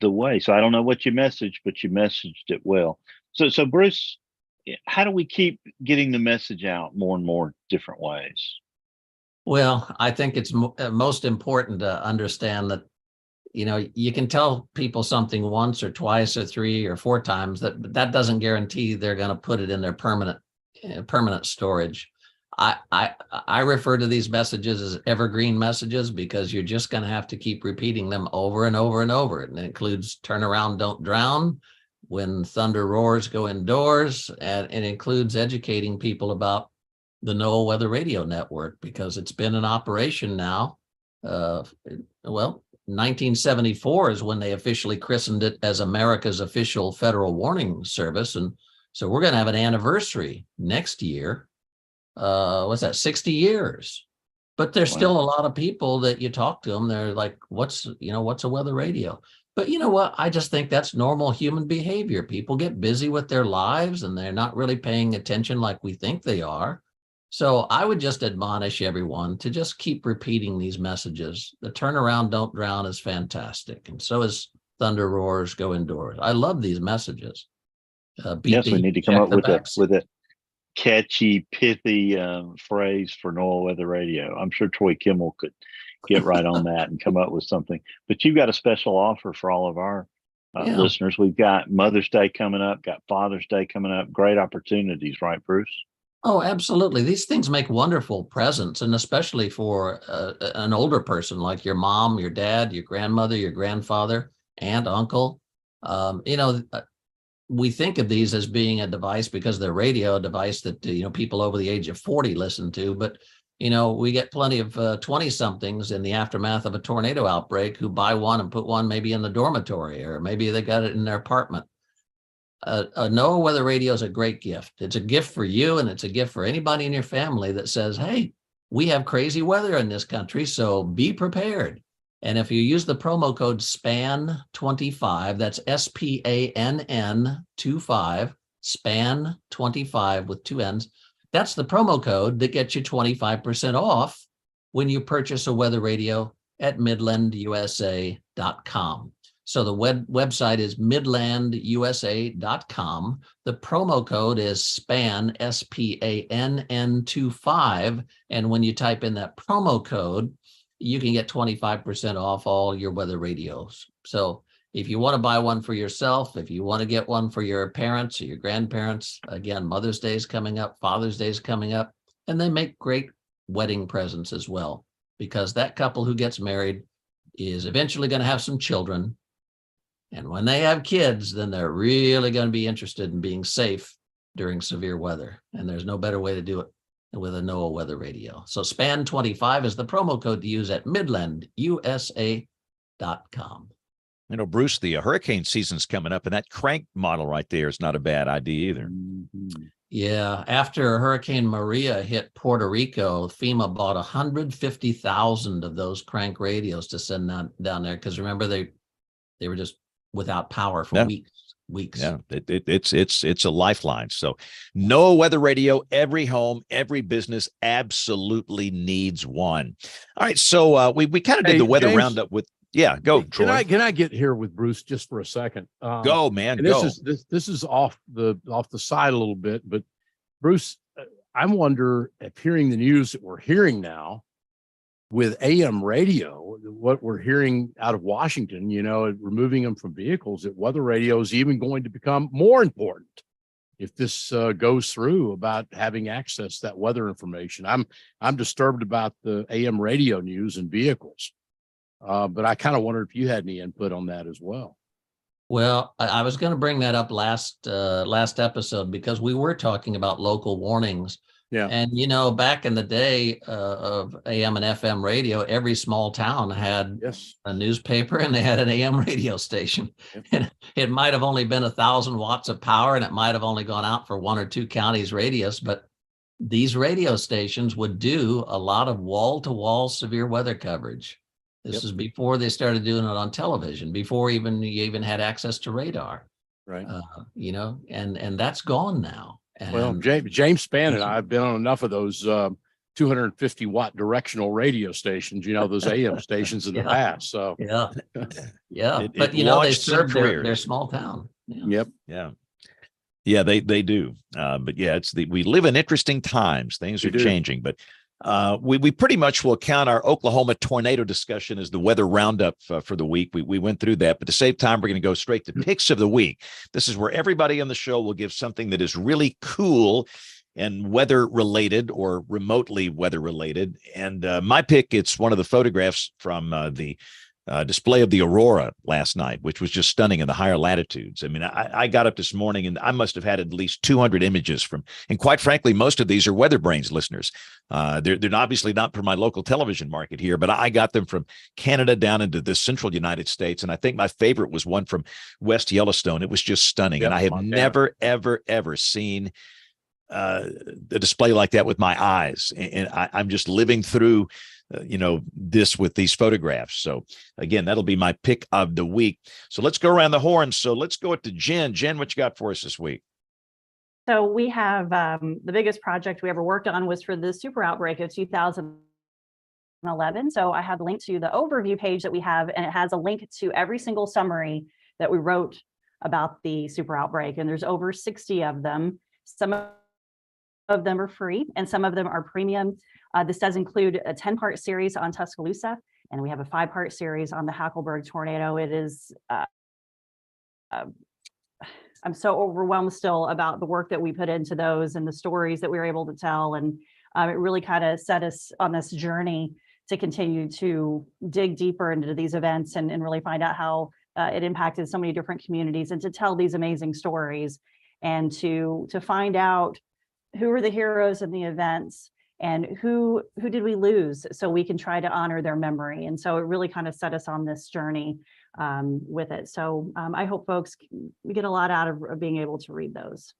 the way. So I don't know what you messaged, but you messaged it well. So Bruce, how do we keep getting the message out more and more different ways? Well, I think it's most important to understand that, you can tell people something once or twice or 3 or 4 times, that doesn't guarantee they're going to put it in their permanent storage. I refer to these messages as evergreen messages because you're just going to have to keep repeating them over and over and over. And it includes turn around, don't drown, when thunder roars, go indoors, and it includes educating people about the NOAA Weather Radio Network, because it's been in operation now. 1974 is when they officially christened it as America's official federal warning service. And so we're going to have an anniversary next year. What's that, 60 years? But there's still a lot of people that you talk to them, they're like, what's a weather radio? But you know what? I just think that's normal human behavior. People get busy with their lives and they're not really paying attention like we think they are. So I would just admonish everyone to just keep repeating these messages. The turnaround, don't drown is fantastic. And so is thunder roars, go indoors. I love these messages. Yes, we need to come up with a catchy, pithy phrase for NOAA Weather Radio. I'm sure Troy Kimmel could get right on that and come up with something. But you've got a special offer for all of our listeners. We've got Mother's Day coming up, got Father's Day coming up. Great opportunities, right, Bruce? Oh, absolutely. These things make wonderful presents, and especially for an older person like your mom, your dad, your grandmother, your grandfather, aunt, uncle. We think of these as being a device because they're radio, a device that people over the age of 40 listen to. But we get plenty of 20-somethings in the aftermath of a tornado outbreak who buy one and put one maybe in the dormitory, or maybe they got it in their apartment. A NOAA Weather Radio is a great gift. It's a gift for you, and it's a gift for anybody in your family that says, hey, we have crazy weather in this country, so be prepared. And if you use the promo code SPAN25, that's SPANN 25, SPAN25 with 2 N's, that's the promo code that gets you 25% off when you purchase a weather radio at midlandusa.com. So the website is midlandusa.com. The promo code is SPAN, SPANN 25. And when you type in that promo code, you can get 25% off all your weather radios. So if you want to buy one for yourself, if you want to get one for your parents or your grandparents, again, Mother's Day is coming up, Father's Day is coming up, and they make great wedding presents as well, because that couple who gets married is eventually going to have some children. And when they have kids, then they're really going to be interested in being safe during severe weather. And there's no better way to do it with a NOAA Weather Radio. So SPAN25 is the promo code to use at midlandusa.com. Bruce, the hurricane season's coming up, and that crank model right there is not a bad idea either. Yeah, after Hurricane Maria hit Puerto Rico, FEMA bought 150,000 of those crank radios to send down there, because remember they were just without power for weeks. Yeah, it's a lifeline. So NOAA Weather Radio, every home, every business absolutely needs one. All right, so we kind of did the weather roundup with. Yeah, go, Troy. Can I get here with Bruce just for a second? Go, man. Go. This is off the side a little bit, but Bruce, I wonder if hearing the news that we're hearing now with AM radio, what we're hearing out of Washington, removing them from vehicles, that weather radio is even going to become more important if this goes through, about having access to that weather information. I'm disturbed about the AM radio news in vehicles. But I kind of wondered if you had any input on that as well. Well, I was going to bring that up last episode, because we were talking about local warnings. Yeah. And, back in the day of AM and FM radio, every small town had a newspaper and they had an AM radio station. Yep. And it might have only been 1,000 watts of power, and it might have only gone out for 1 or 2 counties radius, but these radio stations would do a lot of wall-to-wall severe weather coverage. This is before they started doing it on television, before you even had access to radar. Right. You know, and that's gone now. And well, James Spann and I have been on enough of those 250 watt directional radio stations, you know, those AM stations in the past. So yeah. But you know, they launched some serve their careers. small town. Yep. Yeah, they do. But yeah, we live in interesting times. Things are changing, but we pretty much will count our Oklahoma tornado discussion as the weather roundup for the week. We went through that, but to save time, we're going to go straight to picks of the week. This is where everybody on the show will give something that is really cool and weather related or remotely weather related. And my pick, it's one of the photographs from the display of the aurora last night, which was just stunning in the higher latitudes. I mean, I got up this morning and I must have had at least 200 images from, and quite frankly, most of these are WeatherBrains listeners. They're obviously not from my local television market here, but I got them from Canada down into the central United States. And I think my favorite was one from West Yellowstone. It was just stunning. And I have never, ever seen a display like that with my eyes. And I'm just living through this with these photographs. So again, that'll be my pick of the week. So let's go around the horn. So let's go to Jen. Jen, what you got for us this week? So we have the biggest project we ever worked on was for the super outbreak of 2011. So I have the link to the overview page that we have, and it has a link to every single summary that we wrote about the super outbreak. And there's over 60 of them. Some of them are free and some of them are premium. This does include a 10-part series on Tuscaloosa, and we have a 5-part series on the Hackleburg tornado. It is, I'm so overwhelmed still about the work that we put into those and the stories that we were able to tell. And it really kind of set us on this journey to continue to dig deeper into these events and really find out how it impacted so many different communities, and to tell these amazing stories, and to find out who are the heroes in the events and who did we lose, so we can try to honor their memory. And so it really kind of set us on this journey with it. So I hope folks get a lot out of being able to read those.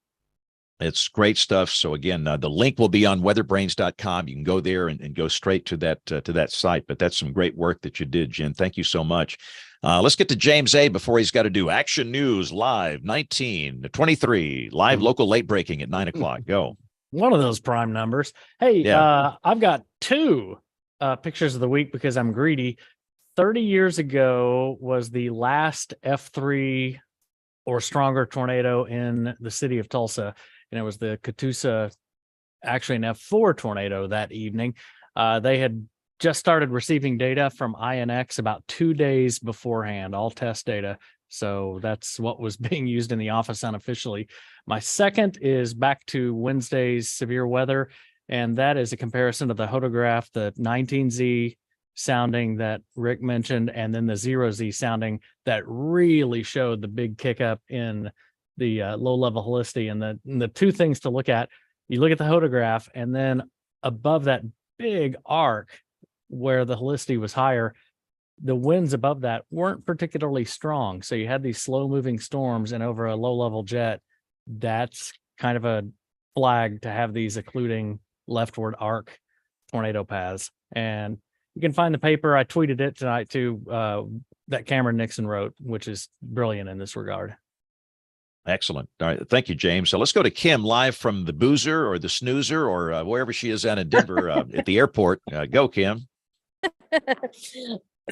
It's great stuff. So again, the link will be on weatherbrains.com. You can go there and go straight to that site. But that's some great work that you did, Jen. Thank you so much. Let's get to James A. before he's got to do Action News Live 1923, live local late breaking at 9 o'clock. Go. One of those prime numbers. Hey, I've got 2 pictures of the week because I'm greedy. 30 years ago was the last F3 or stronger tornado in the city of Tulsa. And it was the Catoosa, actually an F4 tornado that evening. They had just started receiving data from INX about 2 days beforehand, all test data. So that's what was being used in the office unofficially. My second is back to Wednesday's severe weather, and that is a comparison of the hodograph, the 19Z sounding that Rick mentioned, and then the 0Z sounding that really showed the big kick up in the low-level helicity. And the 2 things to look at, you look at the hodograph, and then above that big arc where the helicity was higher, the winds above that weren't particularly strong. So you had these slow moving storms, and over a low level jet, that's kind of a flag to have these occluding leftward arc tornado paths. And you can find the paper. I tweeted it tonight too, that Cameron Nixon wrote, which is brilliant in this regard. Excellent. All right. Thank you, James. So let's go to Kim live from the Boozer or the Snoozer or wherever she is out in Denver at the airport. Go, Kim.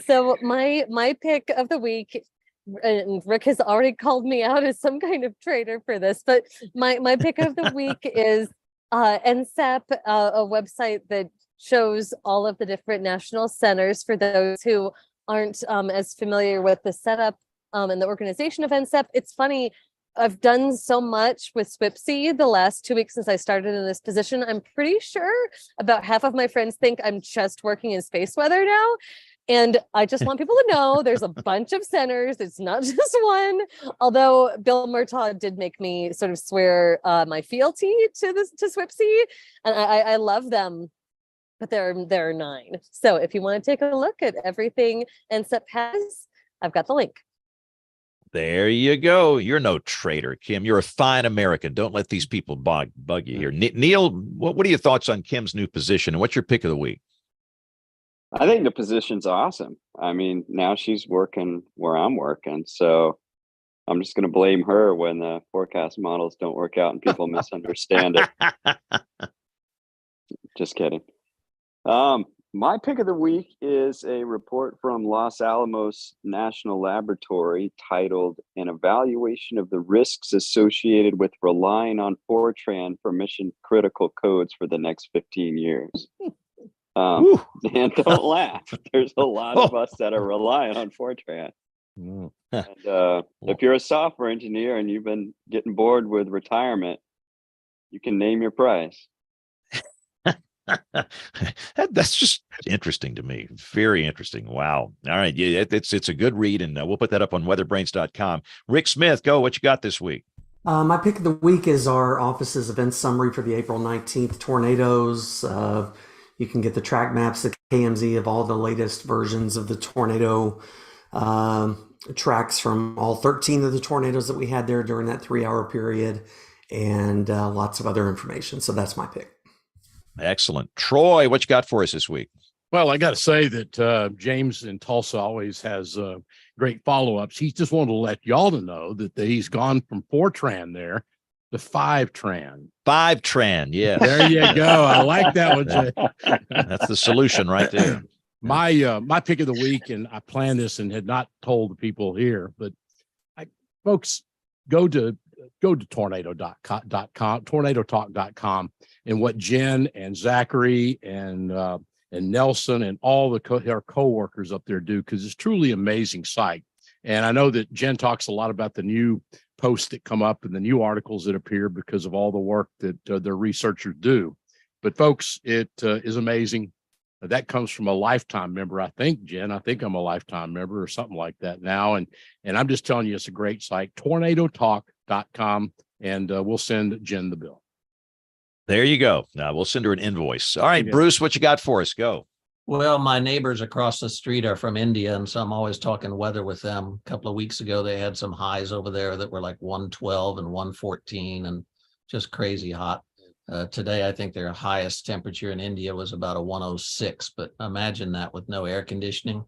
So my pick of the week, and Rick has already called me out as some kind of traitor for this, but my pick of the week is NSEP, a website that shows all of the different national centers for those who aren't as familiar with the setup and the organization of NSEP. It's funny, I've done so much with SWPC the last 2 weeks since I started in this position. I'm pretty sure about half of my friends think I'm just working in space weather now. And I just want people to know there's a bunch of centers. It's not just one. Although Bill Murtaugh did make me sort of swear my fealty to SWPC, and I love them, but there are 9. So if you want to take a look at everything NSEP has, I've got the link. There you go. You're no traitor, Kim. You're a fine American. Don't let these people bug you here. Neil, what are your thoughts on Kim's new position, and what's your pick of the week? I think the position's awesome. I mean, now she's working where I'm working. So I'm just going to blame her when the forecast models don't work out and people misunderstand it. Just kidding. My pick of the week is a report from Los Alamos National Laboratory titled "An Evaluation of the Risks Associated with Relying on Fortran for Mission Critical Codes for the Next 15 Years." And don't laugh. There's a lot of us that are relying on Fortran. And if you're a software engineer and you've been getting bored with retirement, you can name your price. That's just interesting to me. Very interesting. Wow. All right. Yeah, it's a good read, and we'll put that up on weatherbrains.com. Rick Smith, go. What you got this week? My pick of the week is our office's event summary for the April 19th tornadoes. You can get the track maps at KMZ of all the latest versions of the tornado tracks from all 13 of the tornadoes that we had there during that 3-hour period, and lots of other information. So that's my pick. Excellent. Troy, what you got for us this week? Well, I got to say that James in Tulsa always has great follow-ups. He just wanted to let y'all to know that he's gone from Fortran there to 5-Tran. 5-Tran, yes. There you go. I like that one, Jay. That's the solution right there. My pick of the week, and I planned this and had not told the people here, but folks, go to tornadotalk.com, and what Jen and Zachary and Nelson and all our coworkers up there do, because it's truly amazing site. And I know that Jen talks a lot about the new posts that come up and the new articles that appear because of all the work that their researchers do. But folks, it is amazing. That comes from a lifetime member, I think, Jen. I think I'm a lifetime member or something like that now. And I'm just telling you, it's a great site, tornadotalk.com, and we'll send Jen the bill. There you go. We'll send her an invoice. All right, Bruce, what you got for us? Go. Well, my neighbors across the street are from India, and so I'm always talking weather with them. A couple of weeks ago, they had some highs over there that were like 112 and 114 and just crazy hot. Today, I think their highest temperature in India was about a 106, but imagine that with no air conditioning.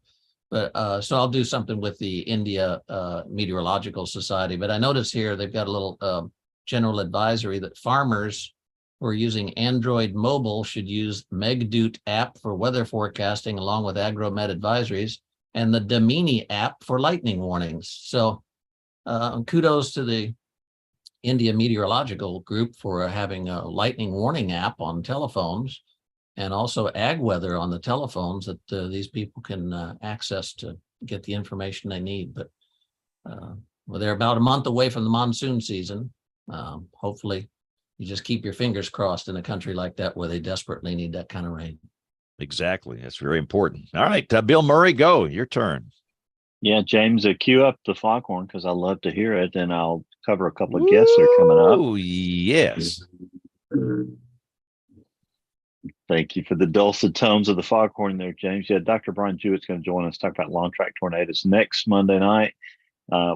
But so I'll do something with the India Meteorological Society. But I notice here they've got a little general advisory that farmers who are using Android mobile should use Megdut app for weather forecasting along with AgroMet advisories and the Damini app for lightning warnings. So kudos to the India Meteorological Group for having a lightning warning app on telephones, and also ag weather on the telephones that these people can access to get the information they need. But well, they're about a month away from the monsoon season. Hopefully you just keep your fingers crossed in a country like that where they desperately need that kind of rain. Exactly. That's very important. All right, Bill Murray, go. Your turn. Yeah, James, cue up the foghorn because I love to hear it, and I'll cover a couple of guests that are coming up. Oh, yes. Thank you for the dulcet tones of the foghorn there, James. Yeah, Dr. Brian Jewett's going to join us, talk about long track tornadoes next Monday night.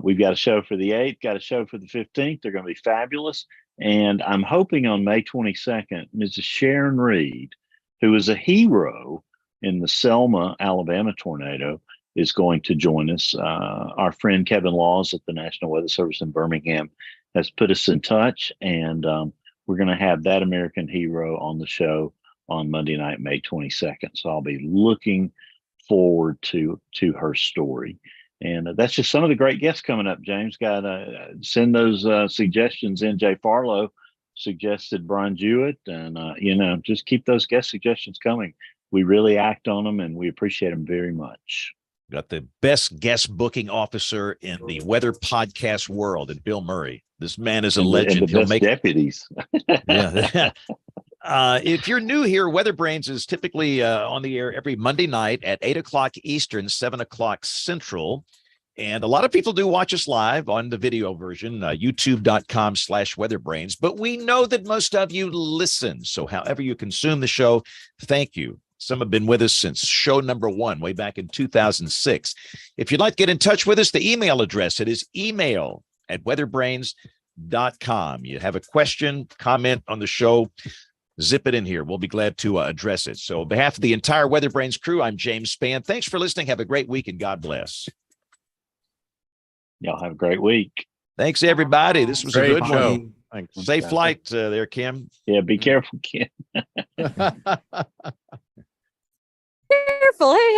We've got a show for the 8th, got a show for the 15th. They're going to be fabulous. And I'm hoping on May 22nd, Mrs. Sharon Reed, who is a hero in the Selma, Alabama tornado, is going to join us. Our friend Kevin Laws at the National Weather Service in Birmingham has put us in touch, and we're going to have that American hero on the show on Monday night, May 22nd. So I'll be looking forward to her story. And that's just some of the great guests coming up. James, got to send those suggestions in. Jay Farlow suggested Brian Jewett, and just keep those guest suggestions coming. We really act on them, and we appreciate them very much. Got the best guest booking officer in the weather podcast world, and Bill Murray. This man is a legend. And the best deputies. Yeah. If you're new here, WeatherBrains is typically on the air every Monday night at 8 o'clock Eastern, 7 o'clock Central. And a lot of people do watch us live on the video version, youtube.com/WeatherBrains. But we know that most of you listen. So however you consume the show, thank you. Some have been with us since show number 1, way back in 2006. If you'd like to get in touch with us, the email address, it is email@weatherbrains.com. You have a question, comment on the show, zip it in here. We'll be glad to address it. So on behalf of the entire WeatherBrains crew, I'm James Spann. Thanks for listening. Have a great week, and God bless. Y'all have a great week. Thanks, everybody. This was Great a good show. one. Thanks. Safe flight there, Kim. Yeah, be careful, Kim. Careful. Hey.